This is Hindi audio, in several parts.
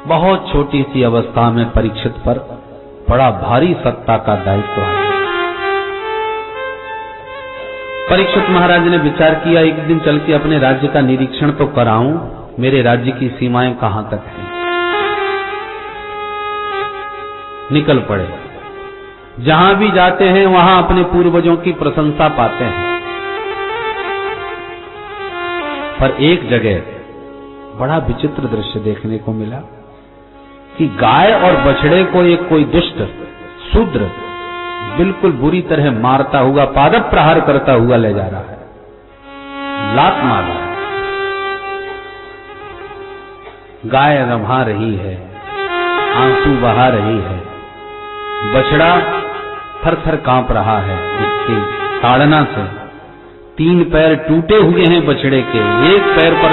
बहुत छोटी सी अवस्था में परीक्षित पर बड़ा भारी सत्ता का दायित्व आया। परीक्षित महाराज ने विचार किया, एक दिन चल के अपने राज्य का निरीक्षण तो कराऊं, मेरे राज्य की सीमाएं कहां तक हैं। निकल पड़े। जहां भी जाते हैं वहां अपने पूर्वजों की प्रशंसा पाते हैं, पर एक जगह बड़ा विचित्र दृश्य देखने को मिला कि गाय और बछड़े को एक कोई दुष्ट शूद्र बिल्कुल बुरी तरह मारता हुआ, पादप प्रहार करता हुआ ले जा रहा है, लात मार रहा है। गाय रम्हा रही है, आंसू बहा रही है, बछड़ा थर-थर कांप रहा है इसकी ताड़ना से। 3 पैर टूटे हुए हैं बछड़े के, एक पैर पर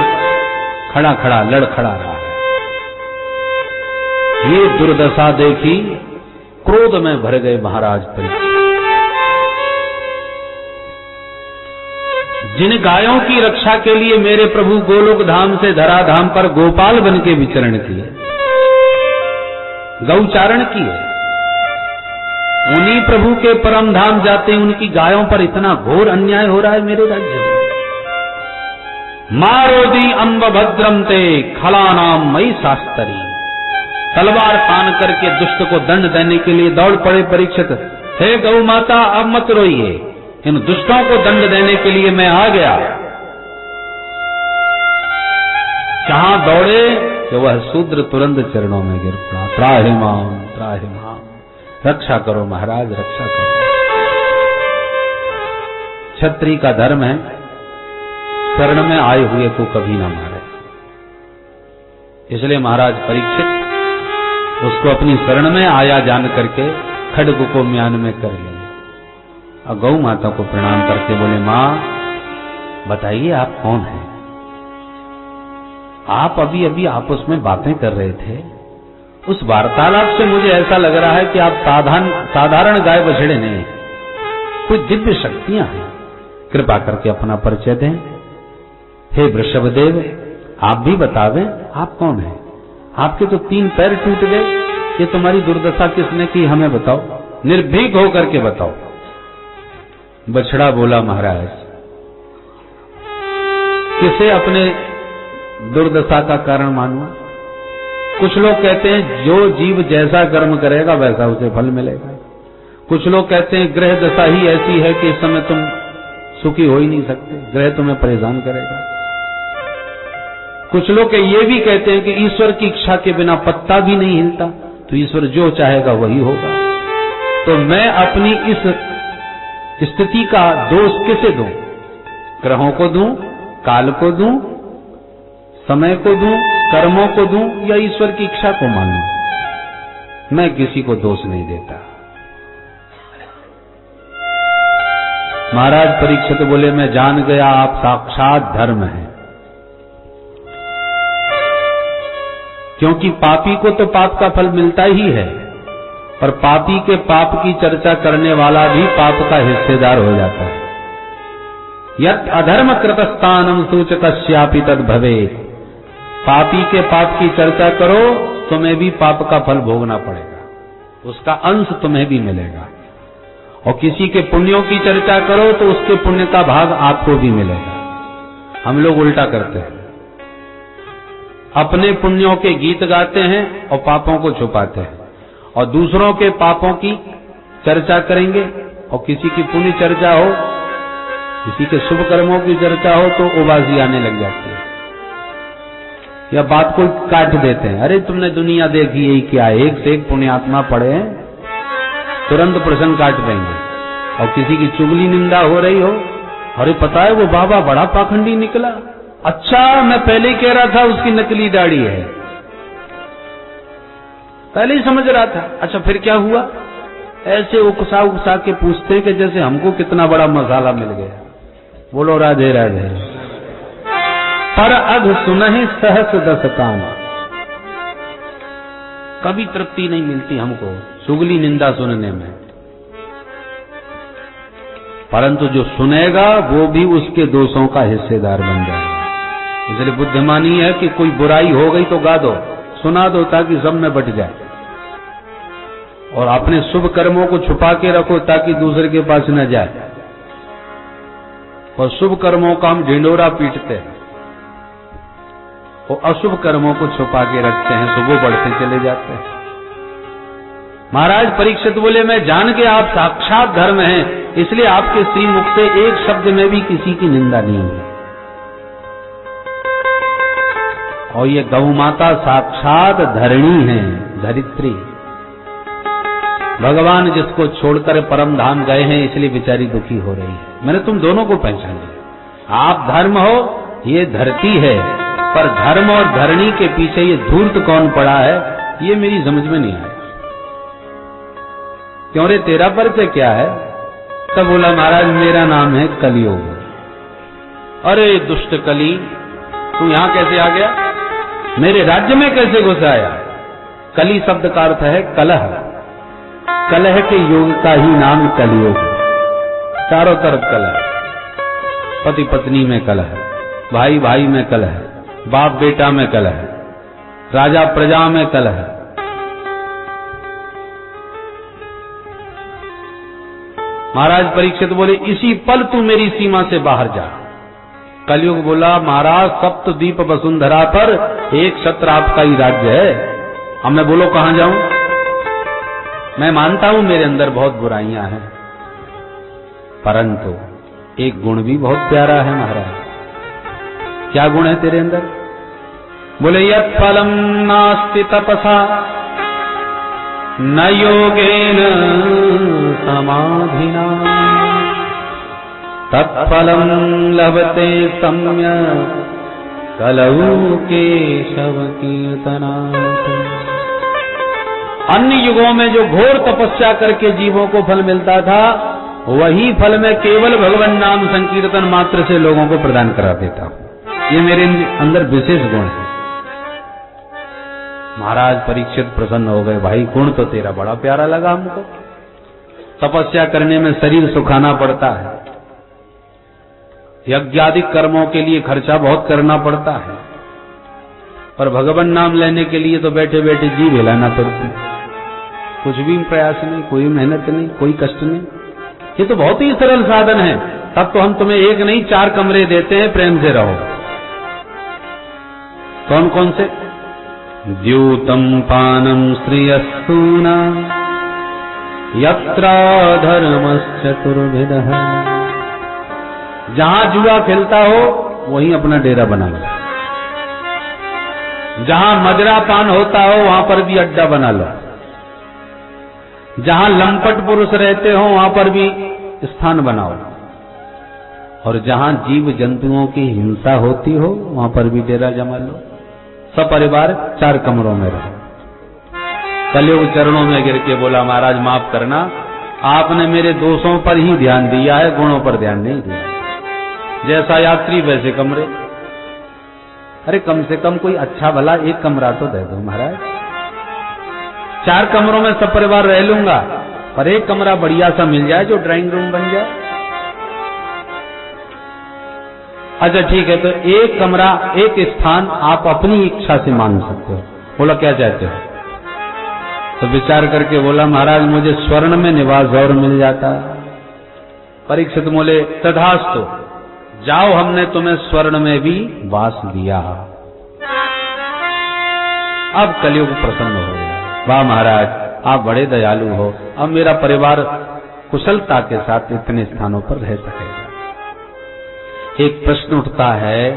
खड़ा खड़ा लड़खड़ा रहा है। ये दुर्दशा देखी, क्रोध में भर गए महाराज परीक्षित। जिन गायों की रक्षा के लिए मेरे प्रभु गोलोक धाम से धराधाम पर गोपाल बन के विचरण किए, गौचारण किए, उन्हीं प्रभु के परम धाम जाते उनकी गायों पर इतना घोर अन्याय हो रहा है मेरे राज्य में। मारोदी अम्ब भद्रम ते खलानाम मई शास्त्री। तलवार तान करके दुष्ट को दंड देने के लिए दौड़ पड़े परीक्षित। हे गौ माता, अब मत रोइए, इन दुष्टों को दंड देने के लिए मैं आ गया। जहां दौड़े कि वह शूद्र तुरंत चरणों में गिर पड़ा। त्राहिमाम त्राहिमाम, रक्षा करो महाराज, रक्षा करो। क्षत्रिय का धर्म है शरण में आए हुए को कभी ना मारे, इसलिए महाराज परीक्षित उसको अपनी शरण में आया जान करके खड्ग को म्यान में कर लिए और गौ माता को प्रणाम करके बोले, मां बताइए आप कौन हैं? आप अभी अभी आपस में बातें कर रहे थे, उस वार्तालाप से मुझे ऐसा लग रहा है कि आप साधारण गाय बछड़े नहीं, कोई दिव्य शक्तियां हैं। कृपा करके अपना परिचय दें। हे वृषभदेव, आप भी बतावें आप कौन हैं? आपके तो 3 पैर टूट गए, ये तुम्हारी दुर्दशा किसने की हमें बताओ, निर्भीक होकर के बताओ। बछड़ा बोला, महाराज किसे अपने दुर्दशा का कारण मानूं? कुछ लोग कहते हैं जो जीव जैसा कर्म करेगा वैसा उसे फल मिलेगा। कुछ लोग कहते हैं ग्रह दशा ही ऐसी है कि इस समय तुम सुखी हो ही नहीं सकते, ग्रह तुम्हें परेशान करेगा। कुछ लोग ये भी कहते हैं कि ईश्वर की इच्छा के बिना पत्ता भी नहीं हिलता, तो ईश्वर जो चाहेगा वही होगा। तो मैं अपनी इस स्थिति का दोष किसे दूं? ग्रहों को दूं, काल को दूं, समय को दूं, कर्मों को दूं, या ईश्वर की इच्छा को मानूं? मैं किसी को दोष नहीं देता। महाराज परीक्षित बोले, मैं जान गया आप साक्षात धर्म हैं, क्योंकि पापी को तो पाप का फल मिलता ही है, पर पापी के पाप की चर्चा करने वाला भी पाप का हिस्सेदार हो जाता है। यत् अधर्म कृतस्थानम सूचकस्यापि तद भवेत्। पापी के पाप की चर्चा करो, तुम्हें भी पाप का फल भोगना पड़ेगा, उसका अंश तुम्हें भी मिलेगा। और किसी के पुण्यों की चर्चा करो तो उसके पुण्य का भाग आपको भी मिलेगा। हम लोग उल्टा करते हैं, अपने पुण्यों के गीत गाते हैं और पापों को छुपाते हैं, और दूसरों के पापों की चर्चा करेंगे और किसी की पुण्य चर्चा हो, किसी के शुभ कर्मों की चर्चा हो तो उबासी आने लग जाती है, या बात को काट देते हैं। अरे तुमने दुनिया देखी यही क्या, एक से एक पुण्यात्मा पड़े हैं, तुरंत प्रसंग काट देंगे। और किसी की चुगली निंदा हो रही हो, अरे पता है वो बाबा बड़ा पाखंडी निकला, अच्छा मैं पहले ही कह रहा था उसकी नकली दाढ़ी है, पहले ही समझ रहा था। अच्छा फिर क्या हुआ? ऐसे उकसा उकसा के पूछते कि जैसे हमको कितना बड़ा मसाला मिल गया। बोलो राधे राधे। पर अघ सुनहि सहस दस कामा। कभी तृप्ति नहीं मिलती हमको चुगली निंदा सुनने में, परंतु जो सुनेगा वो भी उसके दोषों का हिस्सेदार बन जाएगा। इसलिए बुद्धिमानी है कि कोई बुराई हो गई तो गा दो, सुना दो ताकि सब में बट जाए, और अपने शुभ कर्मों को छुपा के रखो ताकि दूसरे के पास न जाए। और शुभ कर्मों का हम ढिंडोरा पीटते हैं, और अशुभ कर्मों को छुपा के रखते हैं, सुबह बढ़ते चले जाते हैं। महाराज परीक्षित बोले, मैं जान के आप साक्षात धर्म हैं, इसलिए आपके श्रीमुख से एक शब्द में भी किसी की निंदा नहीं है। और ये गौ माता साक्षात धरणी है, धरित्री। भगवान जिसको छोड़कर परम धाम गए हैं, इसलिए बेचारी दुखी हो रही है। मैंने तुम दोनों को पहचान लिया। आप धर्म हो, ये धरती है, पर धर्म और धरणी के पीछे ये धूर्त कौन पड़ा है, ये मेरी समझ में नहीं आया। क्यों रे, तेरा परिचय क्या है? तब बोला, महाराज मेरा नाम है कलियुग। अरे दुष्ट कली, तू यहां कैसे आ गया? मेरे राज्य में कैसे घुस आया? कली शब्द का अर्थ है कलह। कलह के योग का ही नाम कलियुग। चारों तरफ कलह, पति पत्नी में कलह, भाई भाई में कलह, बाप बेटा में कलह, राजा प्रजा में कलह। महाराज परीक्षित बोले, इसी पल तू मेरी सीमा से बाहर जा। कलयुग बोला, महाराज सप्तद्वीप वसुंधरा पर एक छत्र आपका ही राज्य है, अब मैं बोलो कहां जाऊं? मैं मानता हूं मेरे अंदर बहुत बुराइयां हैं, परंतु एक गुण भी बहुत प्यारा है महाराज। क्या गुण है तेरे अंदर? बोले, यत् फलम नास्ति तपसा न योगेन समाधिना तत्फलम लभते सम्यक् कलौ केशव कीर्तनात्। अन्य युगों में जो घोर तपस्या करके जीवों को फल मिलता था, वही फल मैं केवल भगवान नाम संकीर्तन मात्र से लोगों को प्रदान करा देता हूं। ये मेरे अंदर विशेष गुण है। महाराज परीक्षित प्रसन्न हो गए, भाई गुण तो तेरा बड़ा प्यारा लगा हमको। तपस्या करने में शरीर सुखाना पड़ता है, यज्ञादिक कर्मों के लिए खर्चा बहुत करना पड़ता है, पर भगवान नाम लेने के लिए तो बैठे बैठे जी हिलाना पड़ता है। कुछ भी प्रयास नहीं, कोई मेहनत नहीं, कोई कष्ट नहीं, ये तो बहुत ही सरल साधन है। तब तो हम तुम्हें एक नहीं 4 कमरे देते हैं, प्रेम से रहो। कौन कौन से? द्यूतम पानम श्रियस्तूना यत्रा धर्मश्चतुर्विधः। जहां जुआ खेलता हो वहीं अपना डेरा बना लो, जहां मदिरा पान होता हो वहां पर भी अड्डा बना लो, जहां लंपट पुरुष रहते हो वहां पर भी स्थान बनाओ, और जहां जीव जंतुओं की हिंसा होती हो वहां पर भी डेरा जमा लो। सब परिवार 4 कमरों में रहो। कलयुग चरणों में गिर के बोला, महाराज माफ करना, आपने मेरे दोषों पर ही ध्यान दिया है, गुणों पर ध्यान नहीं दिया। जैसा यात्री वैसे कमरे। अरे कम से कम कोई अच्छा भला एक कमरा तो दे दो महाराज। 4 कमरों में सब परिवार रह लूंगा, पर एक कमरा बढ़िया सा मिल जाए जो ड्राइंग रूम बन जाए। अच्छा ठीक है, तो एक कमरा, एक स्थान आप अपनी इच्छा से मान सकते हो। बोला क्या चाहते हो? तो विचार करके बोला, महाराज मुझे स्वर्ण में निवास और मिल जाता। परीक्षित बोले, तथास्तु, जाओ हमने तुम्हें स्वर्ण में भी वास दिया। अब कलयुग प्रसन्न हो गया। वाह महाराज, आप बड़े दयालु हो, अब मेरा परिवार कुशलता के साथ इतने स्थानों पर रह सकेगा। एक प्रश्न उठता है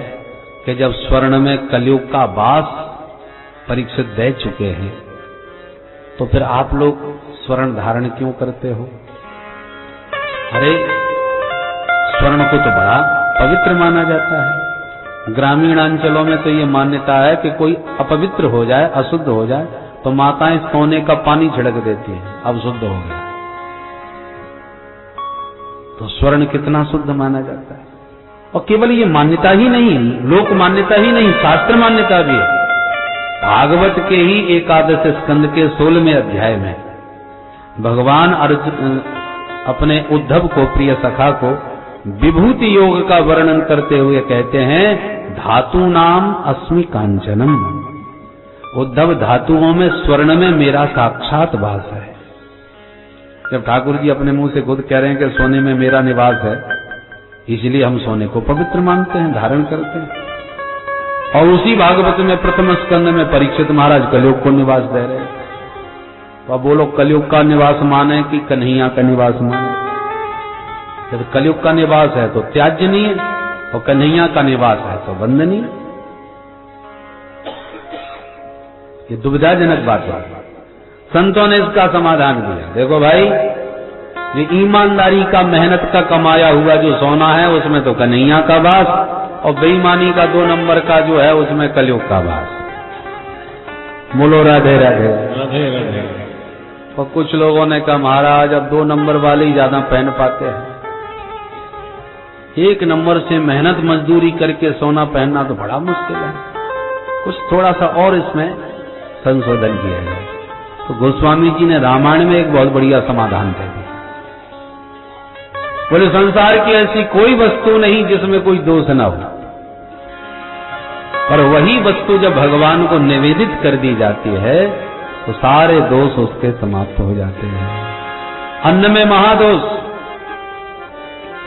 कि जब स्वर्ण में कलयुग का वास परीक्षित दे चुके हैं, तो फिर आप लोग स्वर्ण धारण क्यों करते हो? अरे स्वर्ण को तो बड़ा पवित्र माना जाता है। ग्रामीण अंचलों में तो ये मान्यता है कि कोई अपवित्र हो जाए, अशुद्ध हो जाए, तो माताएं सोने का पानी छिड़क देती हैं, अब शुद्ध हो गया। तो स्वर्ण कितना शुद्ध माना जाता है। और केवल ये मान्यता ही नहीं, लोक मान्यता ही नहीं, शास्त्र मान्यता भी है। भागवत के ही 11 स्कंद के 16वें अध्याय में भगवान अर्जुन अपने उद्धव को, प्रिय सखा को, विभूति योग का वर्णन करते हुए कहते हैं, धातु नाम अस्मि कांचनम। उद्धव धातुओं में स्वर्ण में मेरा साक्षात वास है। जब ठाकुर जी अपने मुंह से खुद कह रहे हैं कि सोने में मेरा निवास है, इसलिए हम सोने को पवित्र मानते हैं, धारण करते हैं। और उसी भागवत में प्रथम स्कंद में परीक्षित महाराज कलयुग को निवास दे रहे हैं। तो अब बोलो कलयुग का निवास माने कि कन्हैया का निवास माने? जब कलयुग का निवास है तो त्याज्यनीय, और कन्हैया का निवास है तो वंदनीय। ये दुविधाजनक बात है। संतों ने इसका समाधान दिया। देखो भाई, ये ईमानदारी का, मेहनत का कमाया हुआ जो सोना है उसमें तो कन्हैया का वास, और बेईमानी का 2 नंबर का जो है उसमें कलयुग का वास। बोलो राधे राधे राधे राधे। और कुछ लोगों ने कहा महाराज अब 2 नंबर वाले ही ज्यादा पहन पाते हैं, 1 नंबर से मेहनत मजदूरी करके सोना पहनना तो बड़ा मुश्किल है, कुछ थोड़ा सा और इसमें संशोधन किया जाए। तो गोस्वामी जी ने रामायण में एक बहुत बढ़िया समाधान दे दिया। बोले संसार की ऐसी कोई वस्तु नहीं जिसमें कोई दोष न हो, पर वही वस्तु जब भगवान को निवेदित कर दी जाती है तो सारे दोष उसके समाप्त हो जाते हैं। अन्न में महादोष,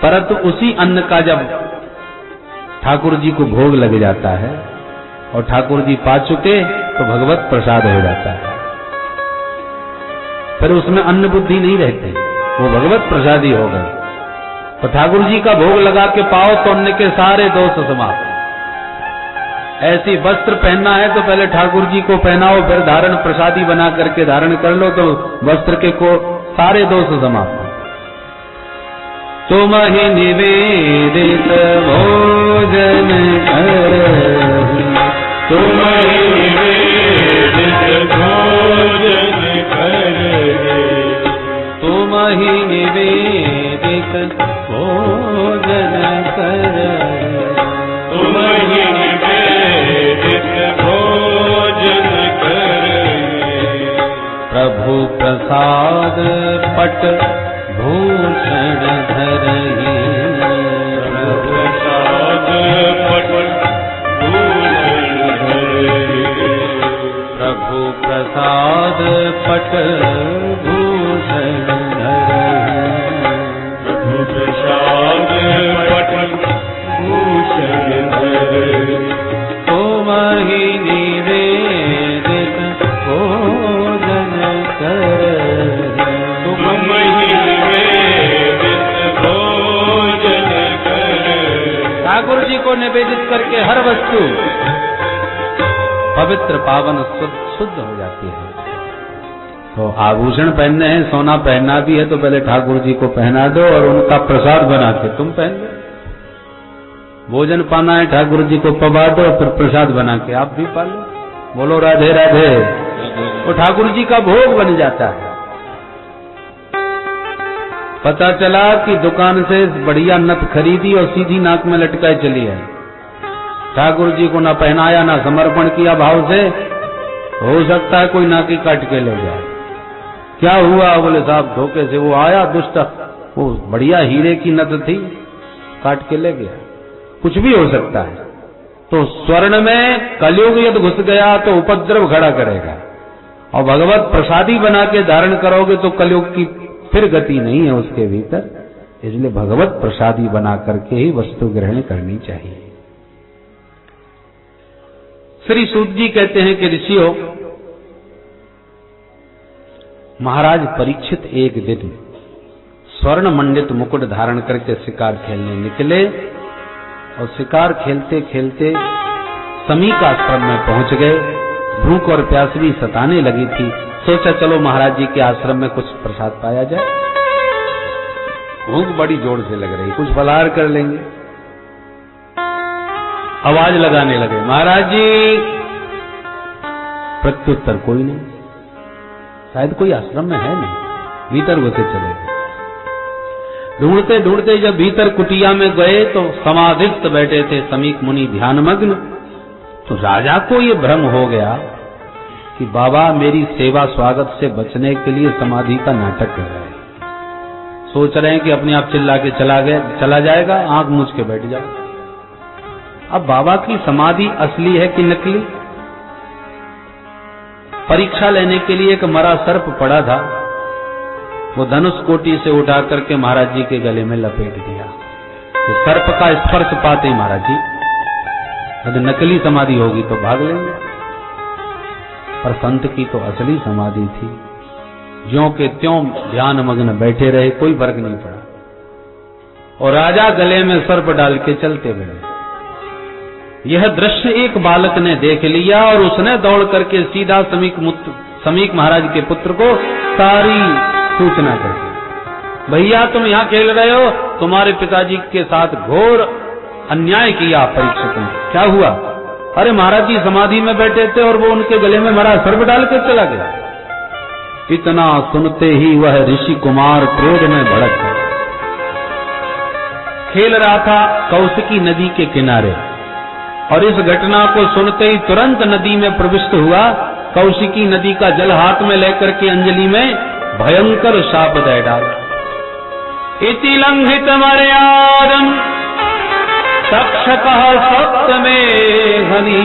परंतु उसी अन्न का जब ठाकुर जी को भोग लग जाता है और ठाकुर जी पा चुके तो भगवत प्रसाद हो जाता है। फिर उसमें अन्न बुद्धि नहीं रहती, वो भगवत प्रसादी हो गए। तो ठाकुर जी का भोग लगा के पाओ तो अन्न के सारे दोष समाप्त। ऐसी वस्त्र पहनना है तो पहले ठाकुर जी को पहनाओ, फिर धारण प्रसादी बना करके धारण कर लो तो वस्त्र के को सारे दोष समाप्त। तुम ही निवेदित भोजन करहि, तुम ही निवेदित भोजन करहि, तुम ही निवेदित भोजन करहि, तुम ही निवेदित भोजन करहि। प्रभु प्रसाद पट भूषण धरहि, प्रभु प्रसाद पट भूषण धरहि, प्रभु प्रसाद पट भूषण धरहि, प्रभु प्रसाद पट भूषण धरहि। तुम ही निवेदित भोजन करहि, तुम ही निवेदित भोजन करहि। ठाकुर जी को निवेदित करके हर वस्तु पवित्र पावन शुद्ध हो जाती है। तो आभूषण पहनने हैं, सोना पहनना भी है तो पहले ठाकुर जी को पहना दो और उनका प्रसाद बना के तुम पहन लो। भोजन पाना है ठाकुर जी को पवा दो, फिर प्रसाद बना के आप भी पा लो। बोलो राधे राधे। वो ठाकुर जी का भोग बन जाता है। पता चला कि दुकान से बढ़िया नथ खरीदी और सीधी नाक में लटकाए चली आई, ठाकुर जी को ना पहनाया ना समर्पण किया भाव से, हो सकता है कोई नाकी काट के ले जाए। क्या हुआ? बोले साहब धोखे से वो आया दुष्ट, वो बढ़िया हीरे की नथ थी, काट के ले गया। कुछ भी हो सकता है। तो स्वर्ण में कलयुग यदि घुस गया तो उपद्रव खड़ा करेगा, और भगवत प्रसादी बना के धारण करोगे तो कलयुग की फिर गति नहीं है उसके भीतर। इसलिए भगवत प्रसादी बना करके ही वस्तु ग्रहण करनी चाहिए। श्री सूत जी कहते हैं कि ऋषियों, महाराज परीक्षित एक दिन स्वर्ण मंडित मुकुट धारण करके शिकार खेलने निकले, और शिकार खेलते खेलते समी का आश्रम में पहुंच गए। भूख और प्यास भी सताने लगी थी। सोचा चलो महाराज जी के आश्रम में कुछ प्रसाद पाया जाए। भूख बड़ी जोर से लग रही, कुछ फलाहार कर लेंगे। आवाज लगाने लगे, महाराज जी। प्रत्युत्तर कोई नहीं, शायद कोई आश्रम में है नहीं, भीतर घुसे चले गए। ढूंढते ढूंढते जब भीतर कुटिया में गए तो समाधिस्थ बैठे थे समीक मुनि ध्यानमग्न। तो राजा को ये भ्रम हो गया कि बाबा मेरी सेवा स्वागत से बचने के लिए समाधि का नाटक कर रहे हैं। सोच रहे हैं कि अपने आप चिल्ला के चला जाएगा, आंख मूंछ के बैठ जाओ। अब बाबा की समाधि असली है कि नकली? परीक्षा लेने के लिए एक मरा सर्प पड़ा था, वो धनुष कोटि से उठा करके महाराज जी के गले में लपेट दिया। तो सर्प का स्पर्श पाते ही महाराज जी, यदि नकली समाधि होगी तो भाग लेंगे, पर संत की तो असली समाधि थी। ज्यों के त्यों ध्यान मग्न बैठे रहे, कोई फर्क नहीं पड़ा। और राजा गले में सर्प डाल के चलते गए। यह दृश्य एक बालक ने देख लिया और उसने दौड़ करके सीधा समीक महाराज के पुत्र को सारी सूचना कर दी। भैया तुम यहाँ खेल रहे हो, तुम्हारे पिताजी के साथ घोर अन्याय किया परीक्षित ने। क्या हुआ? अरे महाराज जी समाधि में बैठे थे और वो उनके गले में मरा सर्प डाल कर चला गया। इतना सुनते ही वह ऋषि कुमार क्रोध में भड़क गया। खेल रहा था कौशिकी नदी के किनारे और इस घटना को सुनते ही तुरंत नदी में प्रविष्ट हुआ। कौशिकी नदी का जल हाथ में लेकर के अंजलि में भयंकर शाप दे डाला। इति लंघित मर्यादं तक्षकः सप्तमेघनी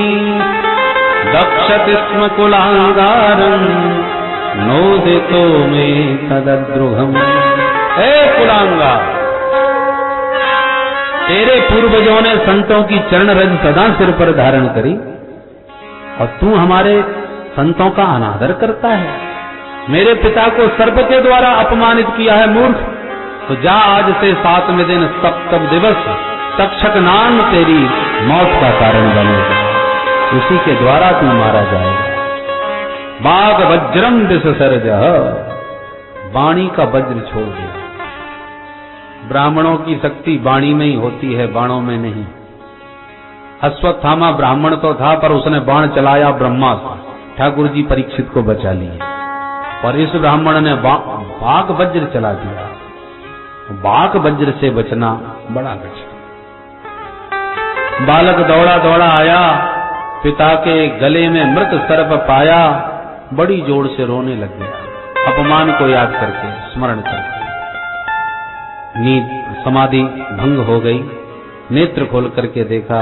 दक्षति स्म कुलांगारं नोदितो मे तदद्रुघम्। हे कुलांगा, तेरे पूर्वजों ने संतों की चरण रज सदा सिर पर धारण करी और तू हमारे संतों का अनादर करता है। मेरे पिता को सर्प के द्वारा अपमानित किया है मूर्ख। तो जा, आज से 7वें दिन सप्तम दिवस तक्षक नाम तेरी मौत का कारण बनेगा, उसी के द्वारा तू मारा जाएगा। बाघ वज्रम विसर्ज, वाणी का वज्र छोड़ दिया। ब्राह्मणों की शक्ति वाणी में ही होती है, बाणों में नहीं। अश्वत्थामा ब्राह्मण तो था पर उसने बाण चलाया ब्रह्मास्त्र, ठाकुर जी परीक्षित को बचा लिए। और इस ब्राह्मण ने बाघ वज्र चला दिया। बाघ वज्र से बचना बड़ा कठिन। बालक दौड़ा दौड़ा आया, पिता के गले में मृत सर्प पाया, बड़ी जोर से रोने लग गया, अपमान को याद करके, स्मरण करके। नींद समाधि भंग हो गई। नेत्र खोल करके देखा,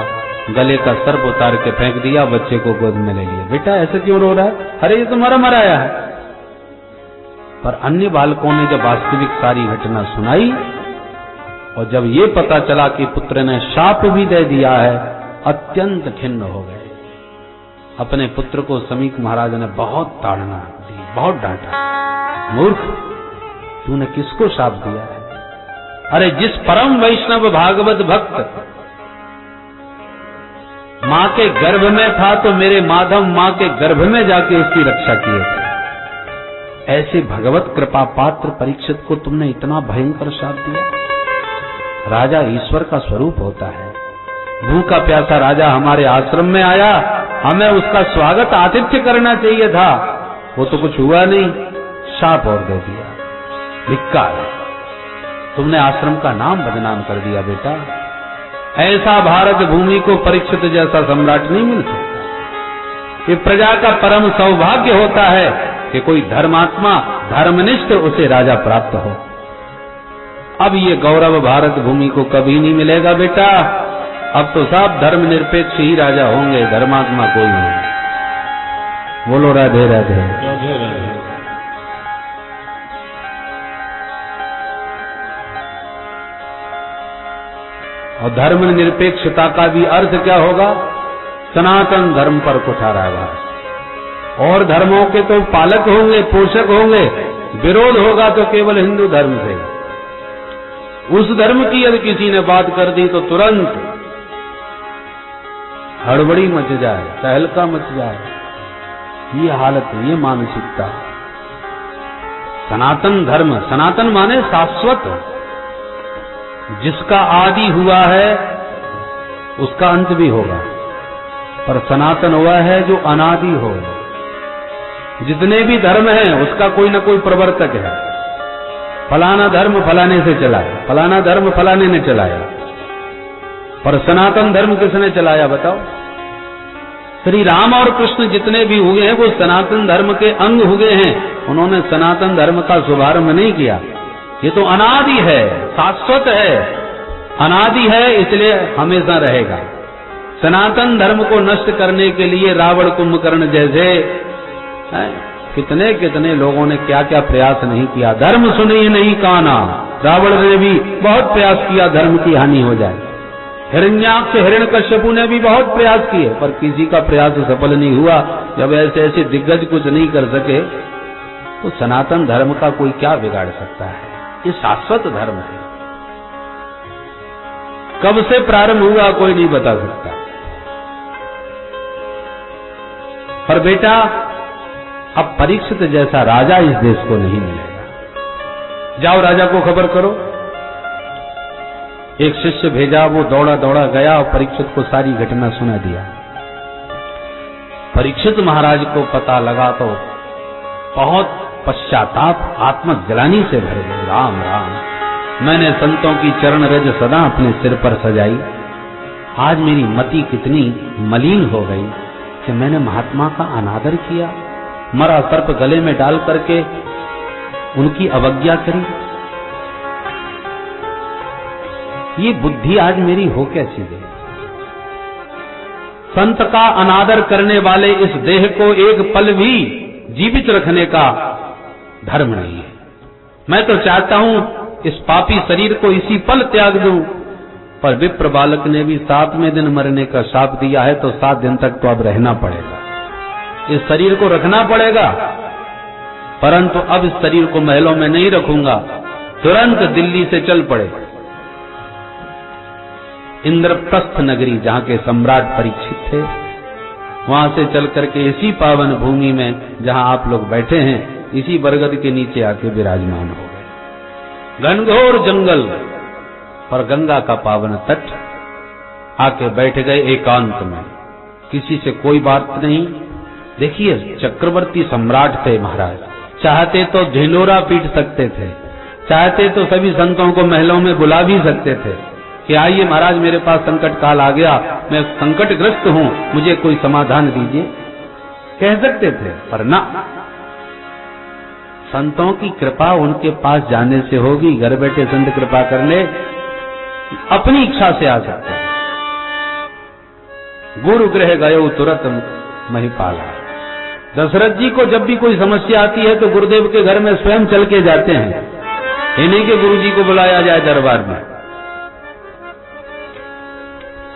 गले का सर्प उतार के फेंक दिया, बच्चे को गोद में ले लिया। बेटा ऐसे क्यों रो रहा है? अरे ये तो मराया है। पर अन्य बालकों ने जब वास्तविक सारी घटना सुनाई और जब ये पता चला कि पुत्र ने शाप भी दे दिया है, अत्यंत खिन्न हो गए। अपने पुत्र को समीक महाराज ने बहुत ताड़ना दी, बहुत डांटा। मूर्ख, तूने किसको शाप दिया है? अरे जिस परम वैष्णव भागवत भक्त मां के गर्भ में था तो मेरे माधव मां के गर्भ में जाके उसकी रक्षा किए थे। ऐसे भगवत कृपा पात्र परीक्षित को तुमने इतना भयंकर शाप दिया। राजा ईश्वर का स्वरूप होता है। भूखा प्यासा राजा हमारे आश्रम में आया, हमें उसका स्वागत आतिथ्य करना चाहिए था, वो तो कुछ हुआ नहीं, शाप और दे दिया। धिक्कार, तुमने आश्रम का नाम बदनाम कर दिया। बेटा ऐसा भारत भूमि को परीक्षित जैसा सम्राट नहीं मिल सकता। ये प्रजा का परम सौभाग्य होता है कि कोई धर्मात्मा धर्मनिष्ठ उसे राजा प्राप्त हो। अब ये गौरव भारत भूमि को कभी नहीं मिलेगा बेटा। अब तो सब धर्मनिरपेक्ष ही राजा होंगे, धर्मात्मा कोई नहीं। बोलो राधे राधे। और धर्मनिरपेक्षता का भी अर्थ क्या होगा? सनातन धर्म पर कुठाराघात। और धर्मों के तो पालक होंगे, पोषक होंगे। विरोध होगा तो केवल हिंदू धर्म से। उस धर्म की यदि किसी ने बात कर दी तो तुरंत हड़बड़ी मच जाए, तहलका मच जाए। ये हालत, ये मानसिकता। सनातन धर्म, सनातन माने शाश्वत, जिसका आदि हुआ है उसका अंत भी होगा। पर सनातन हुआ है जो अनादि हो। जितने भी धर्म हैं उसका कोई ना कोई प्रवर्तक है। फलाना धर्म फलाने से चला है, फलाना धर्म फलाने ने चलाया, पर सनातन धर्म किसने चलाया बताओ? श्री राम और कृष्ण जितने भी हुए हैं वो सनातन धर्म के अंग हुए हैं। उन्होंने सनातन धर्म का शुभारंभ नहीं किया। ये तो अनादि है, शाश्वत है, अनादि है, इसलिए हमेशा रहेगा। सनातन धर्म को नष्ट करने के लिए रावण कुंभकर्ण जैसे कितने कितने लोगों ने क्या क्या प्रयास नहीं किया। धर्म सुनिए नहीं काना, रावण ने भी बहुत प्रयास किया धर्म की हानि हो जाए। हिरण्याक्ष हिरण्यकश्यपु ने भी बहुत प्रयास किए, पर किसी का प्रयास सफल नहीं हुआ। जब ऐसे ऐसे दिग्गज कुछ नहीं कर सके तो सनातन धर्म का कोई क्या बिगाड़ सकता है? ये शाश्वत धर्म है। कब से प्रारंभ हुआ कोई नहीं बता सकता। पर बेटा, अब परीक्षित जैसा राजा इस देश को नहीं मिलेगा। जाओ राजा को खबर करो। एक शिष्य भेजा, वो दौड़ा दौड़ा गया और परीक्षित को सारी घटना सुना दिया। परीक्षित महाराज को पता लगा तो बहुत पश्चाताप, आत्मग्लानि से भर गए। राम राम, मैंने संतों की चरण रज सदा अपने सिर पर सजाई। आज मेरी मति कितनी मलिन हो गई कि मैंने महात्मा का अनादर किया, मरा सर्प गले में डाल करके उनकी अवज्ञा करी। ये बुद्धि आज मेरी हो कैसी गई? संत का अनादर करने वाले इस देह को एक पल भी जीवित रखने का धर्म नहीं है। मैं तो चाहता हूं इस पापी शरीर को इसी पल त्याग दूं, पर विप्र बालक ने भी 7वें दिन मरने का शाप दिया है, तो 7 दिन तक तो अब रहना पड़ेगा, इस शरीर को रखना पड़ेगा। परंतु अब इस शरीर को महलों में नहीं रखूंगा, तुरंत दिल्ली से चल पड़े। इंद्रप्रस्थ नगरी, जहां के सम्राट परीक्षित थे, वहां से चल करके इसी पावन भूमि में जहां आप लोग बैठे हैं, इसी बरगद के नीचे आके विराजमान हो गए। घनघोर जंगल और गंगा का पावन तट, आके बैठ गए एकांत में, किसी से कोई बात नहीं। देखिए, चक्रवर्ती सम्राट थे महाराज, चाहते तो ढिंढोरा पीट सकते थे, चाहते तो सभी संतों को महलों में बुला भी सकते थे कि आइए महाराज, मेरे पास संकट काल आ गया, मैं संकटग्रस्त हूं, मुझे कोई समाधान दीजिए, कह सकते थे। पर ना, संतों की कृपा उनके पास जाने से होगी। घर बैठे संत कृपा करने अपनी इच्छा से आ सकते हैं। गुरु गृह गयो तुरंत महिपाला। दशरथ जी को जब भी कोई समस्या आती है तो गुरुदेव के घर में स्वयं चल के जाते हैं, इन्हीं के गुरु जी को बुलाया जाए दरबार में।